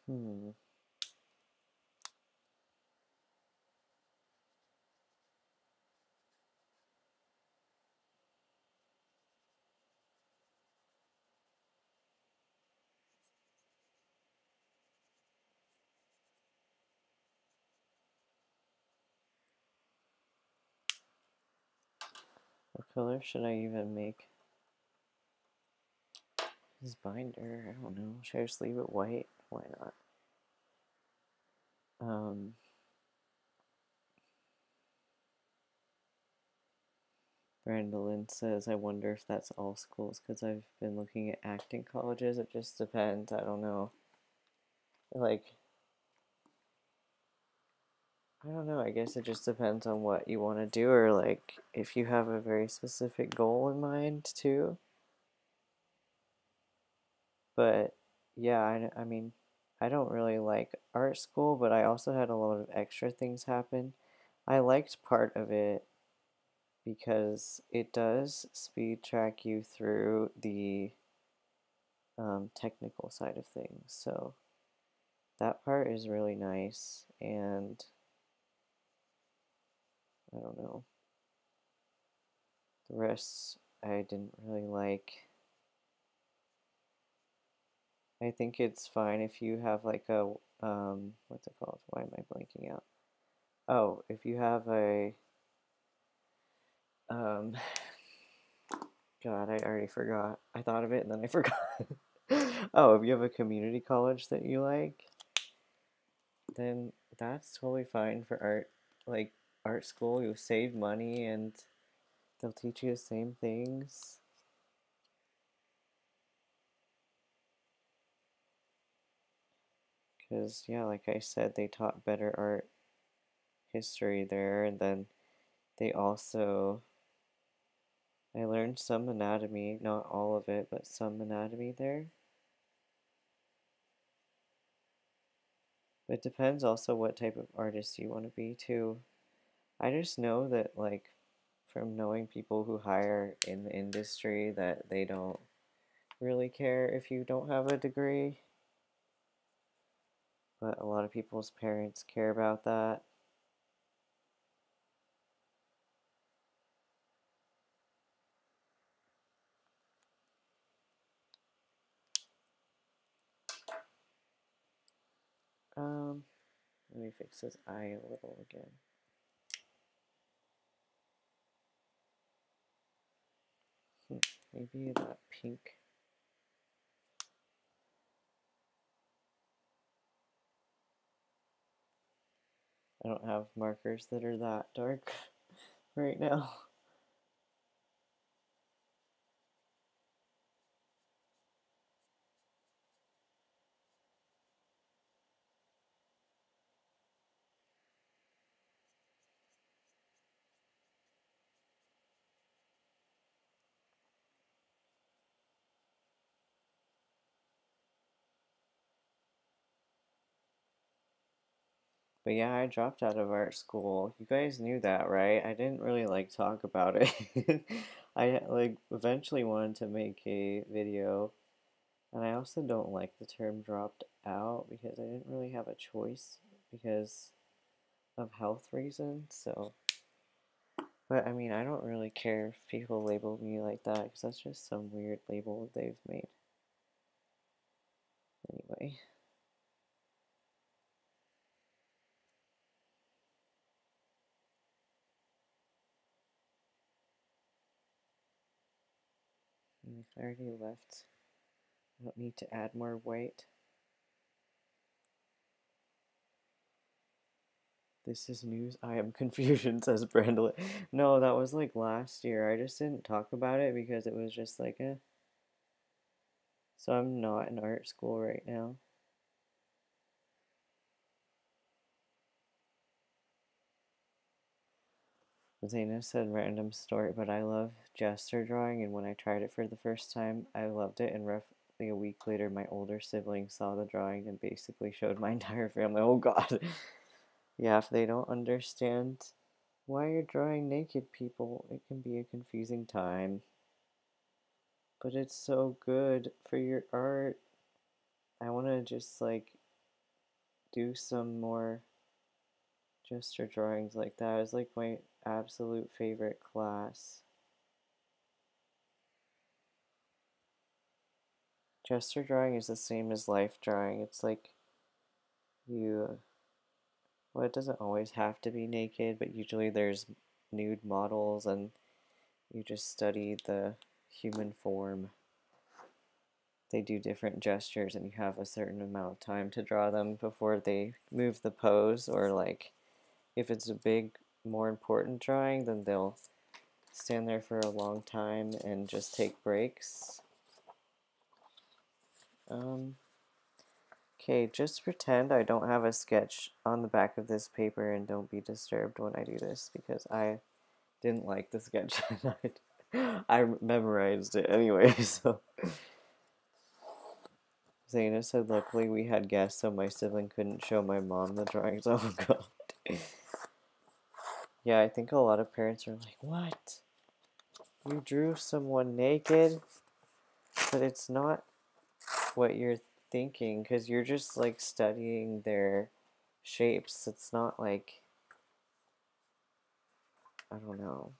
Hmm. What color should I even make his binder? I don't know. Should I just leave it white? Why not? Brandolyn says, I wonder if that's all schools because I've been looking at acting colleges. It just depends. I don't know. Like, I don't know, I guess it just depends on what you want to do, or like if you have a very specific goal in mind too. But yeah, I mean, I don't really like art school, but I also had a lot of extra things happen. I liked part of it because it does speed track you through the technical side of things. So that part is really nice, and I don't know. The rest I didn't really like. I think it's fine if you have like a what's it called? Why am I blanking out? Oh, if you have a um God, I already forgot. I thought of it and then I forgot. Oh, if you have a community college that you like, then that's totally fine for art. Like art school, you save money and they'll teach you the same things. Because, yeah, like I said, they taught better art history there, and then they also, I learned some anatomy, not all of it, but some anatomy there. But it depends also what type of artist you want to be too. I just know that, like, from knowing people who hire in the industry, that they don't really care if you don't have a degree. But a lot of people's parents care about that. Um, Let me fix his eye a little again. Maybe that pink. I don't have markers that are that dark right now. But yeah, I dropped out of art school. You guys knew that, right? I didn't really like talk about it. I like eventually wanted to make a video, and I also don't like the term dropped out because I didn't really have a choice because of health reasons. So, but I mean, I don't really care if people label me like that because that's just some weird label they've made. Anyway. I already left. I don't need to add more white. This is news. I am confusion, says Brandon. No, that was like last year. I just didn't talk about it because it was just like, eh. So I'm not in art school right now. Zena said random story, but I love gesture drawing, and when I tried it for the first time, I loved it, and roughly a week later, my older sibling saw the drawing and basically showed my entire family. Oh god. Yeah, if they don't understand why you're drawing naked people, it can be a confusing time. But it's so good for your art. I want to just like do some more gesture drawings like that. It's like my absolute favorite class. Gesture drawing is the same as life drawing. It's like you, well, it doesn't always have to be naked, but usually there's nude models and you just study the human form. They do different gestures and you have a certain amount of time to draw them before they move the pose, or like if it's a big, more important drawing, then they'll stand there for a long time and just take breaks. Okay, Okay, just pretend I don't have a sketch on the back of this paper and don't be disturbed when I do this because I didn't like the sketch. I memorized it anyway, so. Zaina said, luckily we had guests so my sibling couldn't show my mom the drawings. Oh god. Yeah, I think a lot of parents are like, what? You drew someone naked? But it's not what you're thinking because you're just like studying their shapes. It's not like, I don't know.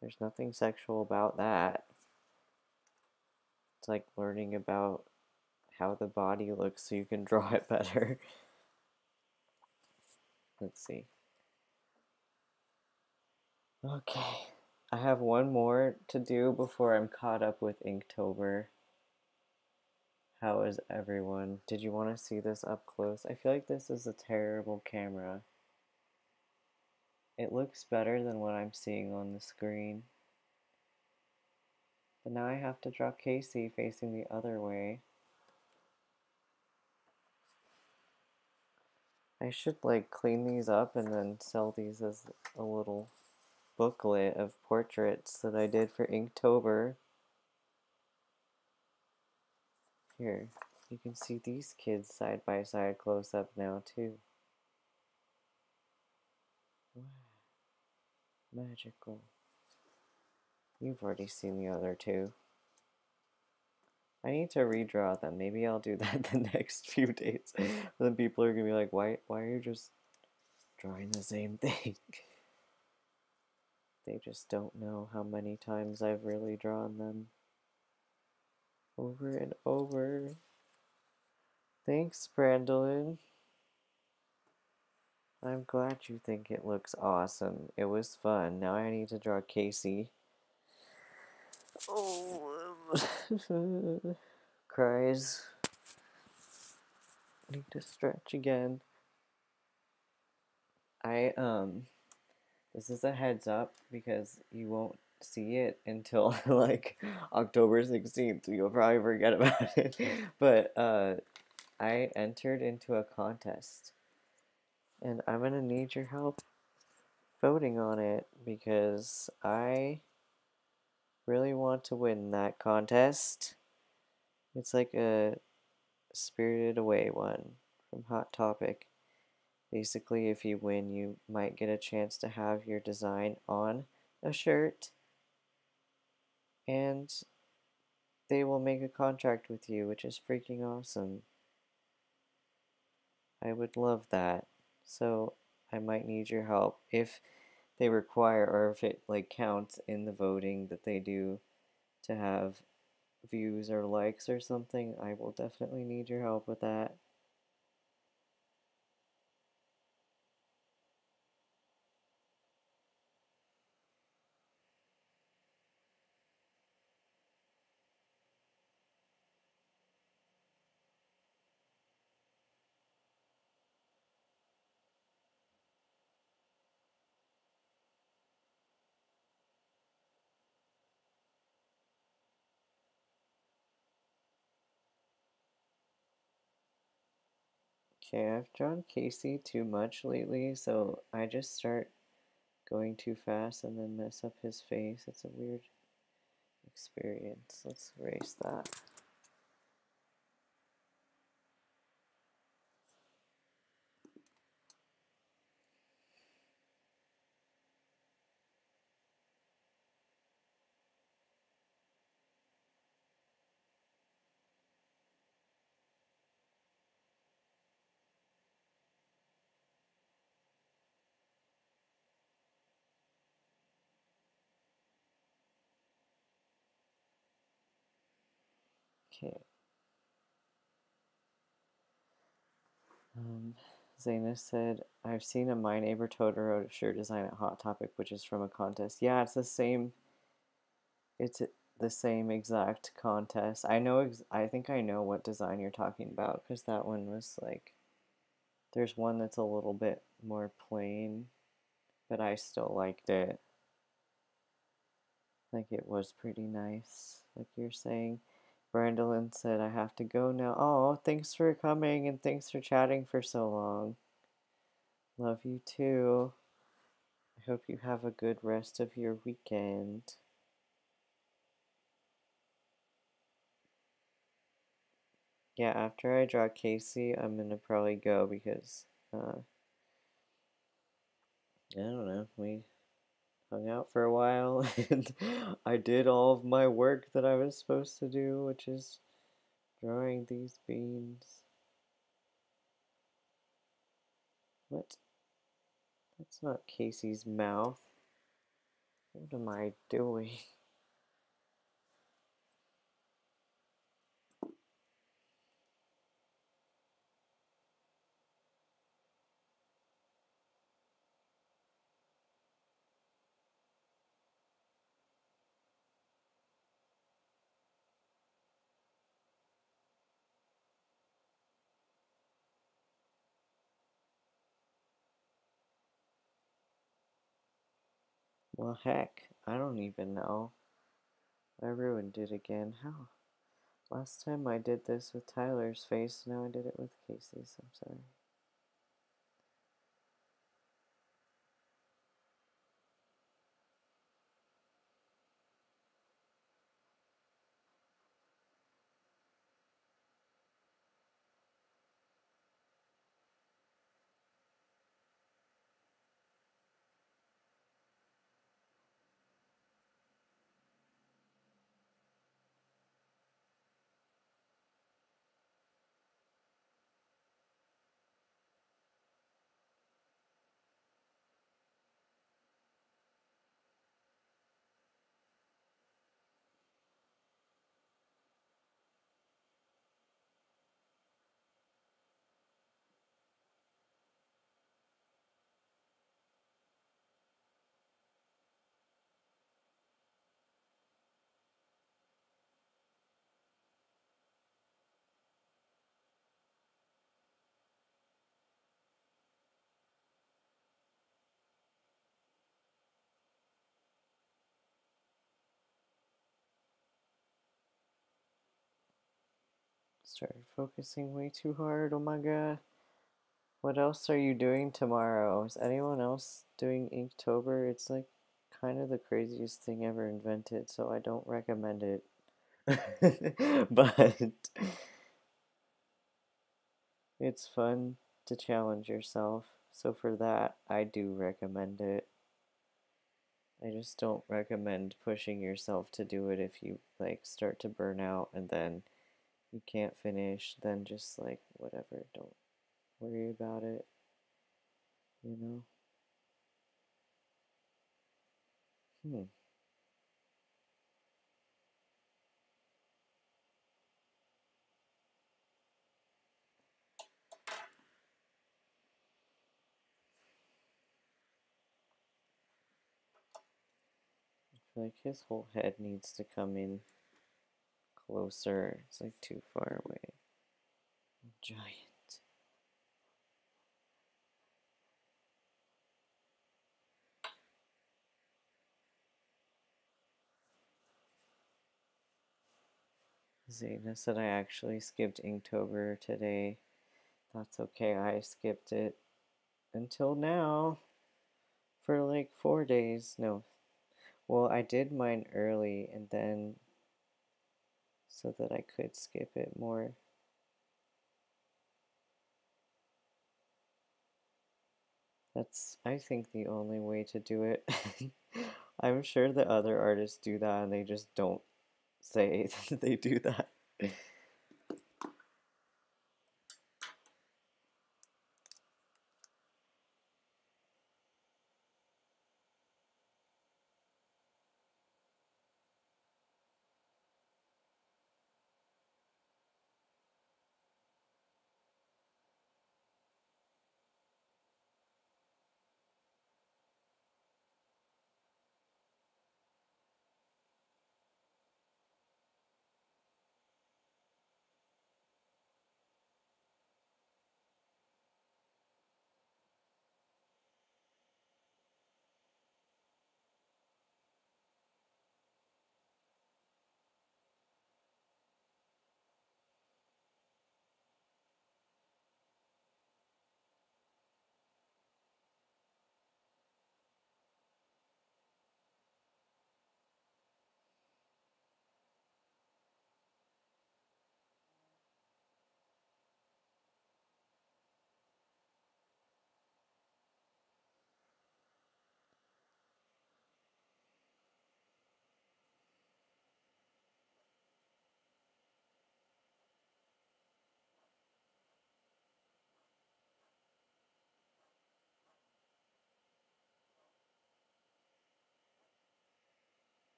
There's nothing sexual about that. It's like learning about how the body looks so you can draw it better. Let's see. Okay. I have one more to do before I'm caught up with Inktober. How is everyone? Did you want to see this up close? I feel like this is a terrible camera. It looks better than what I'm seeing on the screen. But now I have to draw Casey facing the other way. I should like clean these up and then sell these as a little booklet of portraits that I did for Inktober. Here, you can see these kids side by side close up now too. Wow, magical. You've already seen the other two. I need to redraw them. Maybe I'll do that the next few days. Then people are gonna be like, why are you just drawing the same thing? They just don't know how many times I've really drawn them. Over and over. Thanks, Brandolin. I'm glad you think it looks awesome. It was fun. Now I need to draw Casey. Oh, cries. Need to stretch again. This is a heads up because you won't see it until like October 16th. You'll probably forget about it. But I entered into a contest and I'm gonna need your help voting on it because I really want to win that contest. It's like a Spirited Away one from Hot Topic. Basically, if you win, you might get a chance to have your design on a shirt, and they will make a contract with you, which is freaking awesome. I would love that. So I might need your help if they require or if it like counts in the voting that they do to have views or likes or something. I will definitely need your help with that. Okay, I've drawn Casey too much lately, so I just start going too fast and then mess up his face. It's a weird experience. Let's erase that. Okay. Zaina said, I've seen a My Neighbor Totoro shirt design at Hot Topic, which is from a contest. Yeah, it's the same. It's the same exact contest. I know. I think I know what design you're talking about because that one was like. There's one that's a little bit more plain, but I still liked it. Like it was pretty nice, like you're saying. Brandolyn said, I have to go now. Oh, thanks for coming and thanks for chatting for so long. Love you too. I hope you have a good rest of your weekend. Yeah, after I draw Casey, I'm gonna probably go because, I don't know, we hung out for a while and I did all of my work that I was supposed to do, which is drawing these beans. What? That's not Casey's mouth. What am I doing? Well, heck, I don't even know. I ruined it again. How? Last time I did this with Tyler's face, now I did it with Casey's. I'm sorry. Started focusing way too hard. Oh my god. What else are you doing tomorrow? Is anyone else doing Inktober? It's like kind of the craziest thing ever invented, so I don't recommend it. But it's fun to challenge yourself. So for that, I do recommend it. I just don't recommend pushing yourself to do it if you like start to burn out and then you can't finish, then just like whatever, don't worry about it, you know? Hmm. I feel like his whole head needs to come in closer. It's like too far away. Giant. Zayna said I actually skipped Inktober today. That's okay, I skipped it until now for like 4 days. No. Well, I did mine early and then so that I could skip it more. That's, I think, the only way to do it. I'm sure the other artists do that and they just don't say that they do that.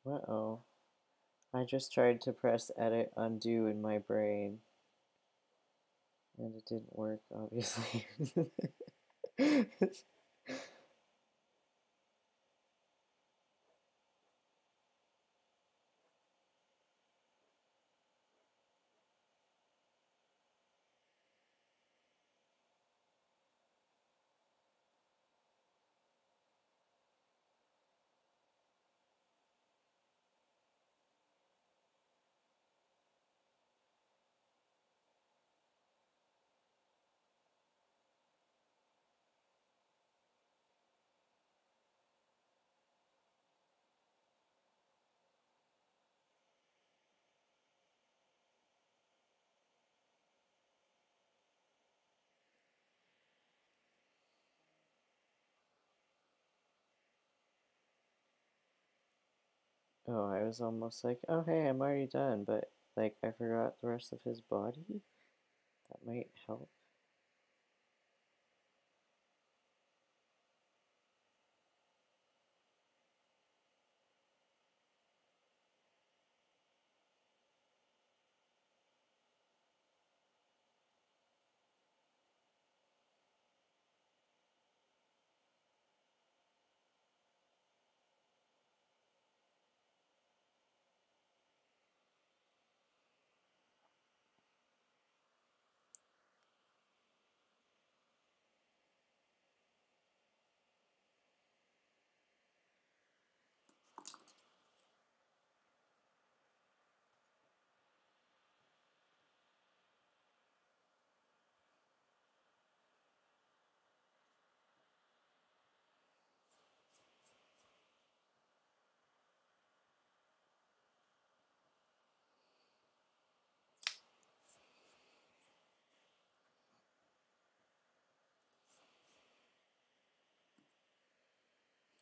Uh-oh. I just tried to press edit undo in my brain. And it didn't work, obviously. Oh, I was almost like, oh hey, I'm already done, but like I forgot the rest of his body. That might help.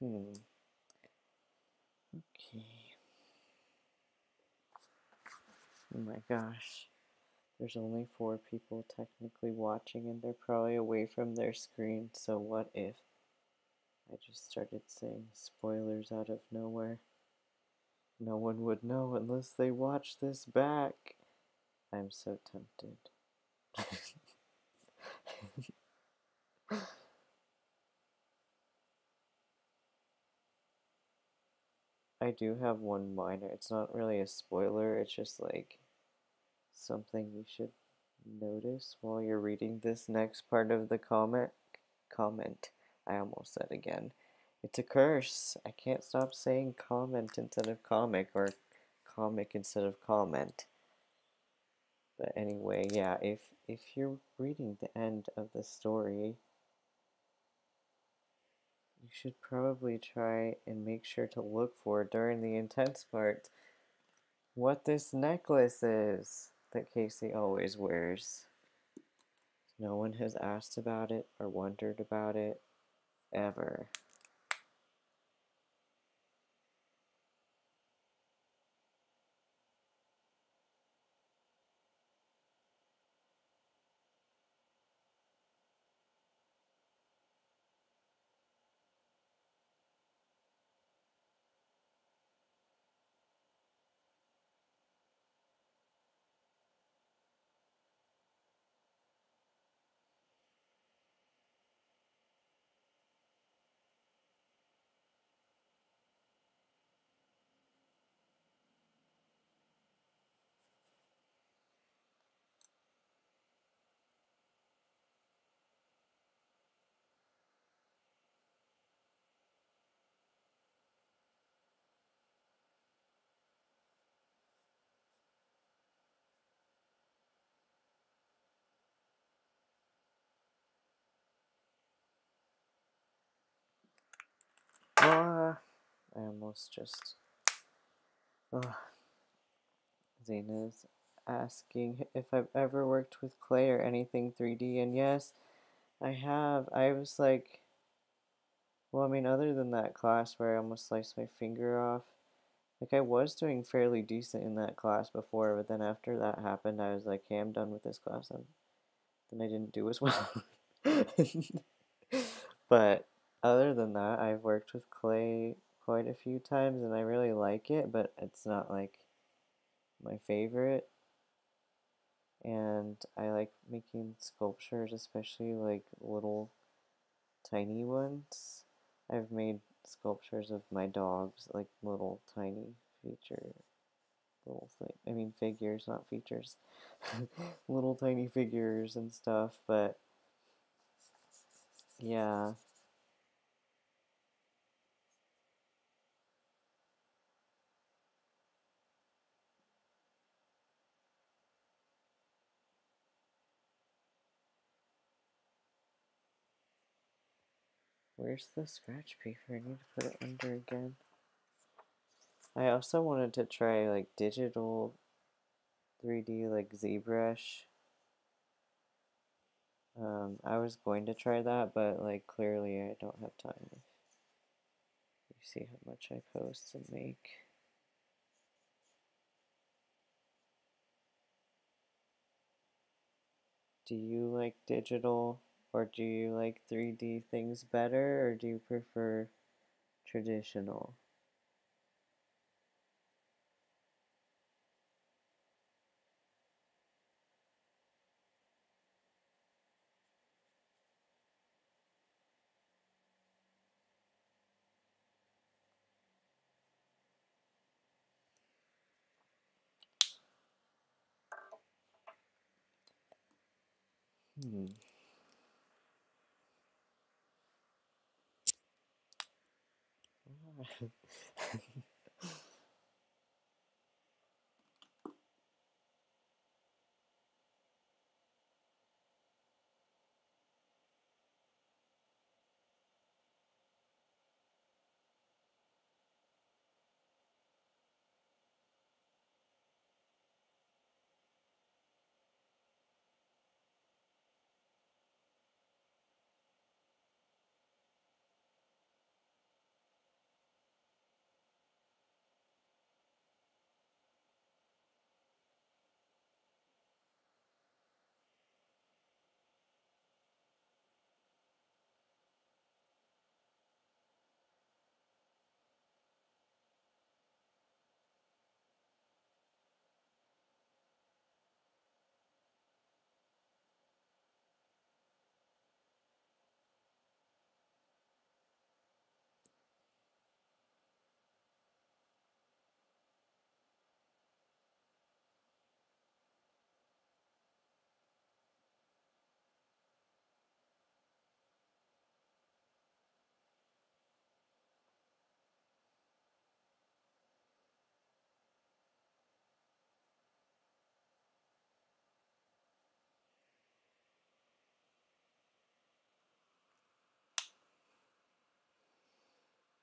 Hmm. Okay. Oh my gosh. There's only 4 people technically watching and they're probably away from their screen, so what if I just started saying spoilers out of nowhere? No one would know unless they watch this back. I'm so tempted. I do have one minor. It's not really a spoiler, it's just like something you should notice while you're reading this next part of the comment. I almost said again. It's a curse. I can't stop saying comment instead of comic or comic instead of comment. But anyway, yeah, if you're reading the end of the story, you should probably try and make sure to look for during the intense part what this necklace is that Casey always wears. No one has asked about it or wondered about it ever. Ah, I almost just. Oh, Zena's asking if I've ever worked with clay or anything 3D, and yes, I have. I was like, well, I mean, other than that class where I almost sliced my finger off, like I was doing fairly decent in that class before, but then after that happened, I was like, hey, I'm done with this class, and then I didn't do as well. But other than that, I've worked with clay quite a few times and I really like it, but it's not like my favorite. And I like making sculptures, especially like little tiny ones. I've made sculptures of my dogs, like little tiny feature little thing. I mean figures, not features. Little tiny figures and stuff, but yeah. Where's the scratch paper? I need to put it under again. I also wanted to try like digital 3D like ZBrush. I was going to try that, but like clearly I don't have time. You see how much I post and make. Do you like digital or do you like 3D things better or do you prefer traditional? Hmm.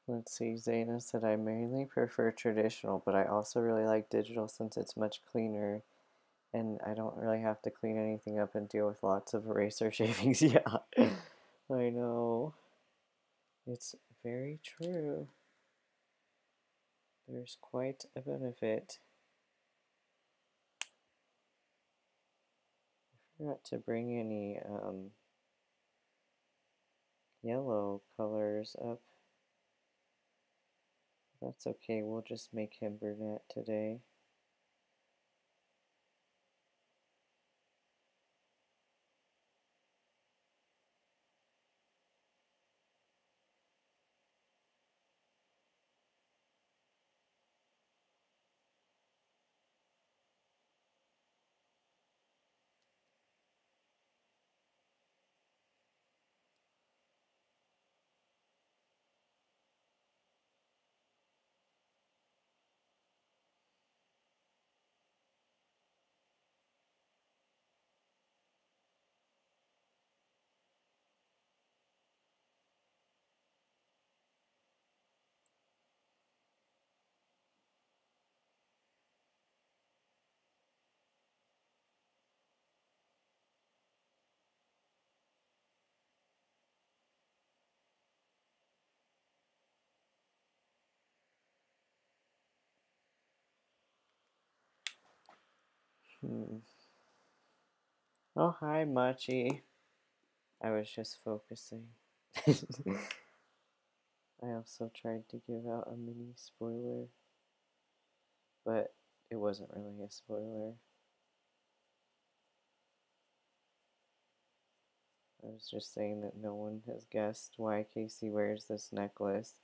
Let's see, Zaina said I mainly prefer traditional, but I also really like digital since it's much cleaner and I don't really have to clean anything up and deal with lots of eraser shavings. Yeah, I know. It's very true. There's quite a benefit. I forgot to bring any yellow colors up. That's okay, we'll just make him brunette today. Hmm. Oh, hi, Machi. I was just focusing. I also tried to give out a mini spoiler, but it wasn't really a spoiler. I was just saying that no one has guessed why Casey wears this necklace,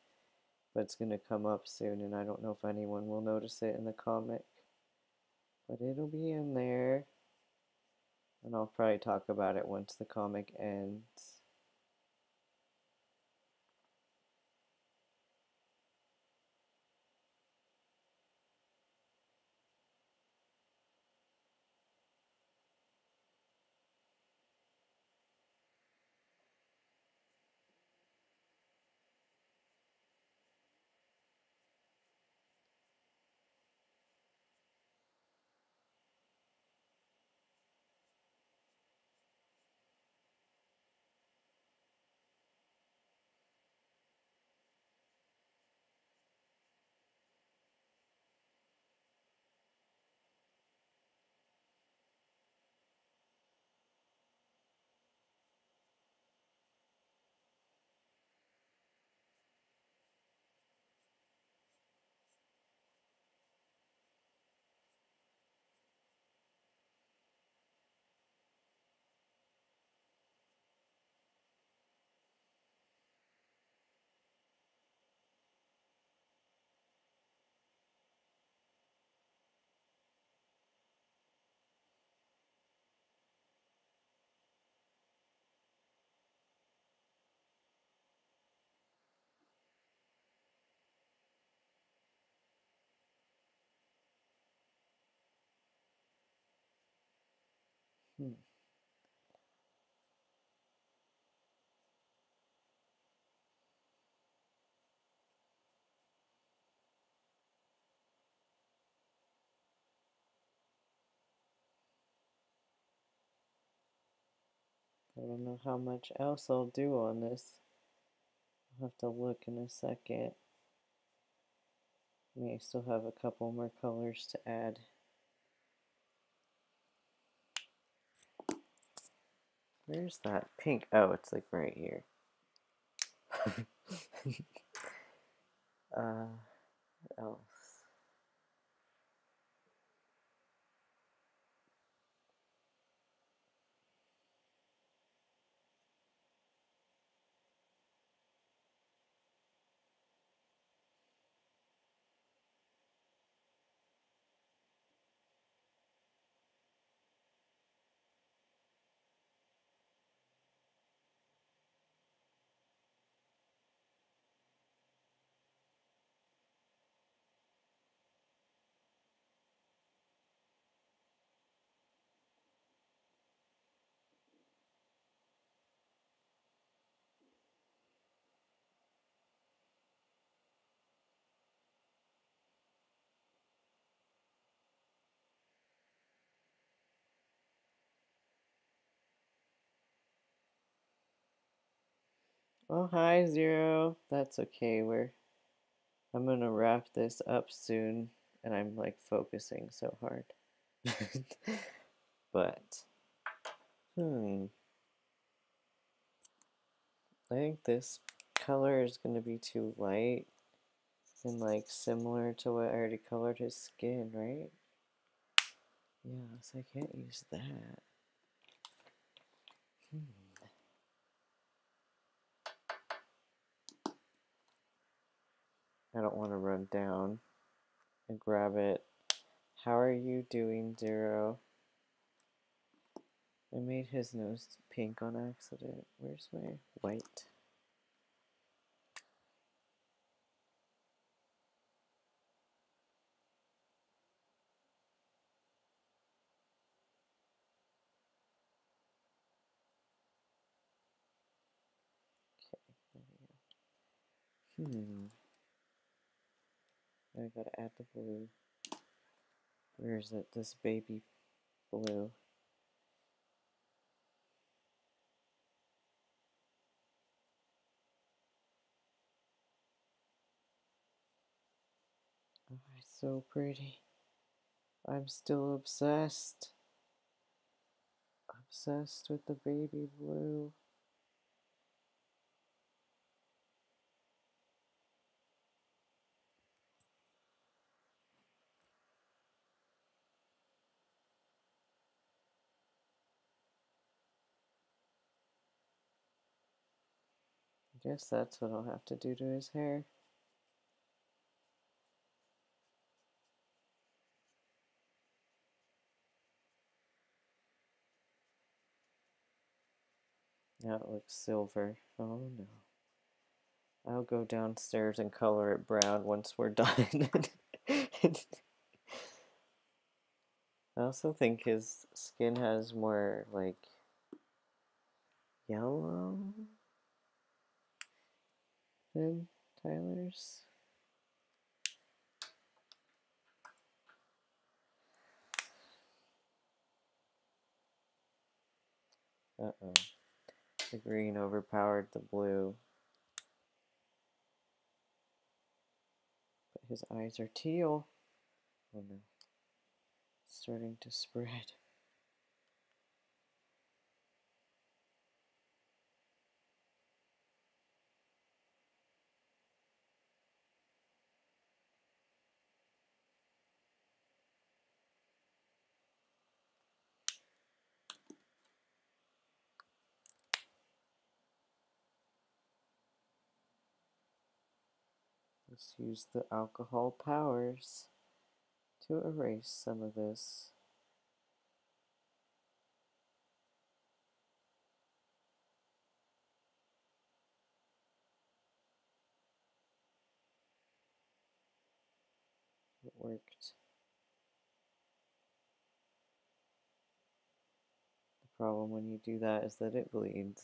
but it's going to come up soon, and I don't know if anyone will notice it in the comic. But it'll be in there, and I'll probably talk about it once the comic ends. Hmm. I don't know how much else I'll do on this. I'll have to look in a second. May still have a couple more colors to add. Where's that pink? Oh, it's like right here. What else? Oh, hi, Zero. That's okay. I'm gonna wrap this up soon, and I'm like focusing so hard. But, I think this color is gonna be too light and like similar to what I already colored his skin, right? Yeah, so I can't use that. I don't want to run down and grab it. How are you doing, Zero? I made his nose pink on accident. Where's my white? There we go. I gotta add the blue. Where is it? This baby blue. Oh, it's so pretty. I'm still obsessed. Obsessed with the baby blue. guess that's what I'll have to do to his hair. Now it looks silver. Oh no. I'll go downstairs and color it brown once we're done. I also think his skin has more, like, yellow than Tyler's. Uh-oh. The green overpowered the blue. But his eyes are teal. Oh no. It's starting to spread. Let's use the alcohol powers to erase some of this. It worked. The problem when you do that is that it bleeds.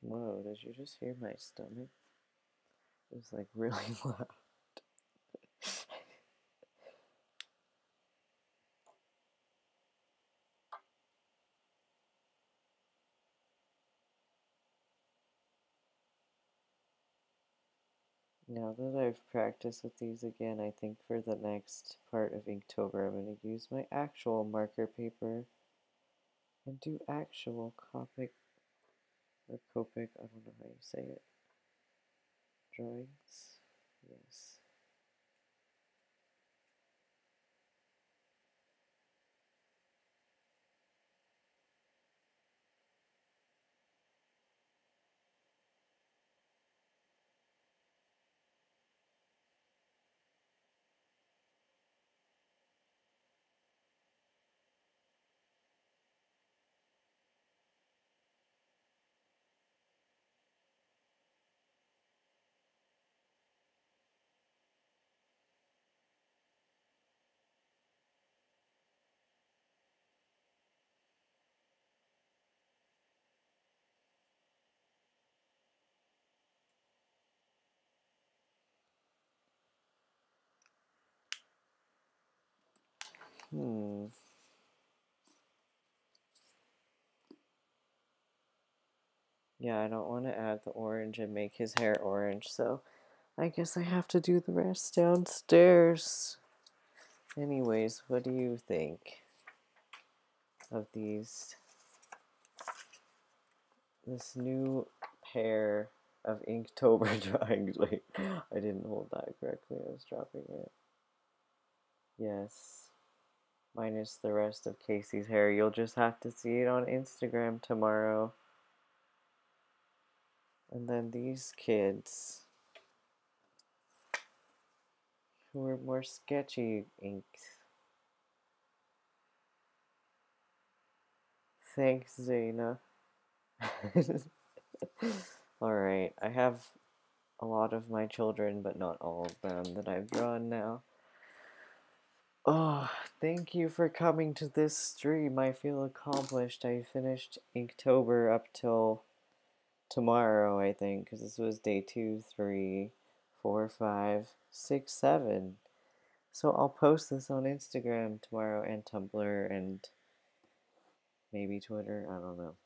Whoa, did you just hear my stomach? It was like really loud. Now that I've practiced with these again, I think for the next part of Inktober, I'm going to use my actual marker paper and do actual Copic, or Copic, I don't know how you say it, drawings. Yes. Yeah, I don't want to add the orange and make his hair orange, so I guess I have to do the rest downstairs. Anyways, what do you think of this new pair of Inktober drawings? Wait, I didn't hold that correctly. I was dropping it. Yes. Minus the rest of Casey's hair. You'll just have to see it on Instagram tomorrow. And then these kids who are more sketchy inks. Thanks, Zaina. Alright, I have a lot of my children, but not all of them that I've drawn now. Oh, thank you for coming to this stream. I feel accomplished. I finished Inktober up till tomorrow, I think, because this was day 2, 3, 4, 5, 6, 7. So I'll post this on Instagram tomorrow and Tumblr and maybe Twitter, I don't know.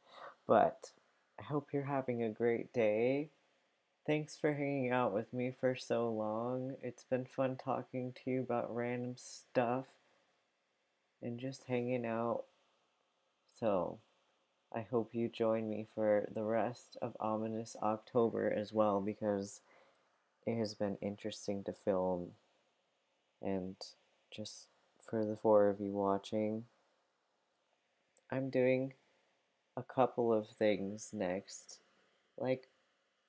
But I hope you're having a great day, Thanks for hanging out with me for so long. It's been fun talking to you about random stuff and just hanging out. So, I hope you join me for the rest of Ominous October as well, because it has been interesting to film. And just for the four of you watching, I'm doing a couple of things next. Like,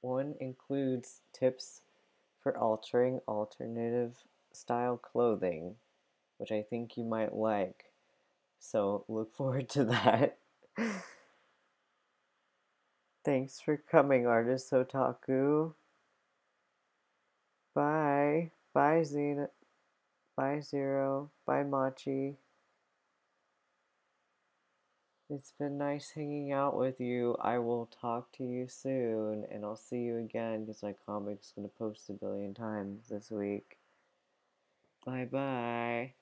one includes tips for altering alternative style clothing, which I think you might like. So look forward to that. Thanks for coming, Artist Otaku. Bye. Bye, Xena. Bye, Zero. Bye, Machi. It's been nice hanging out with you. I will talk to you soon, and I'll see you again because my comic's gonna post a billion times this week. Bye bye.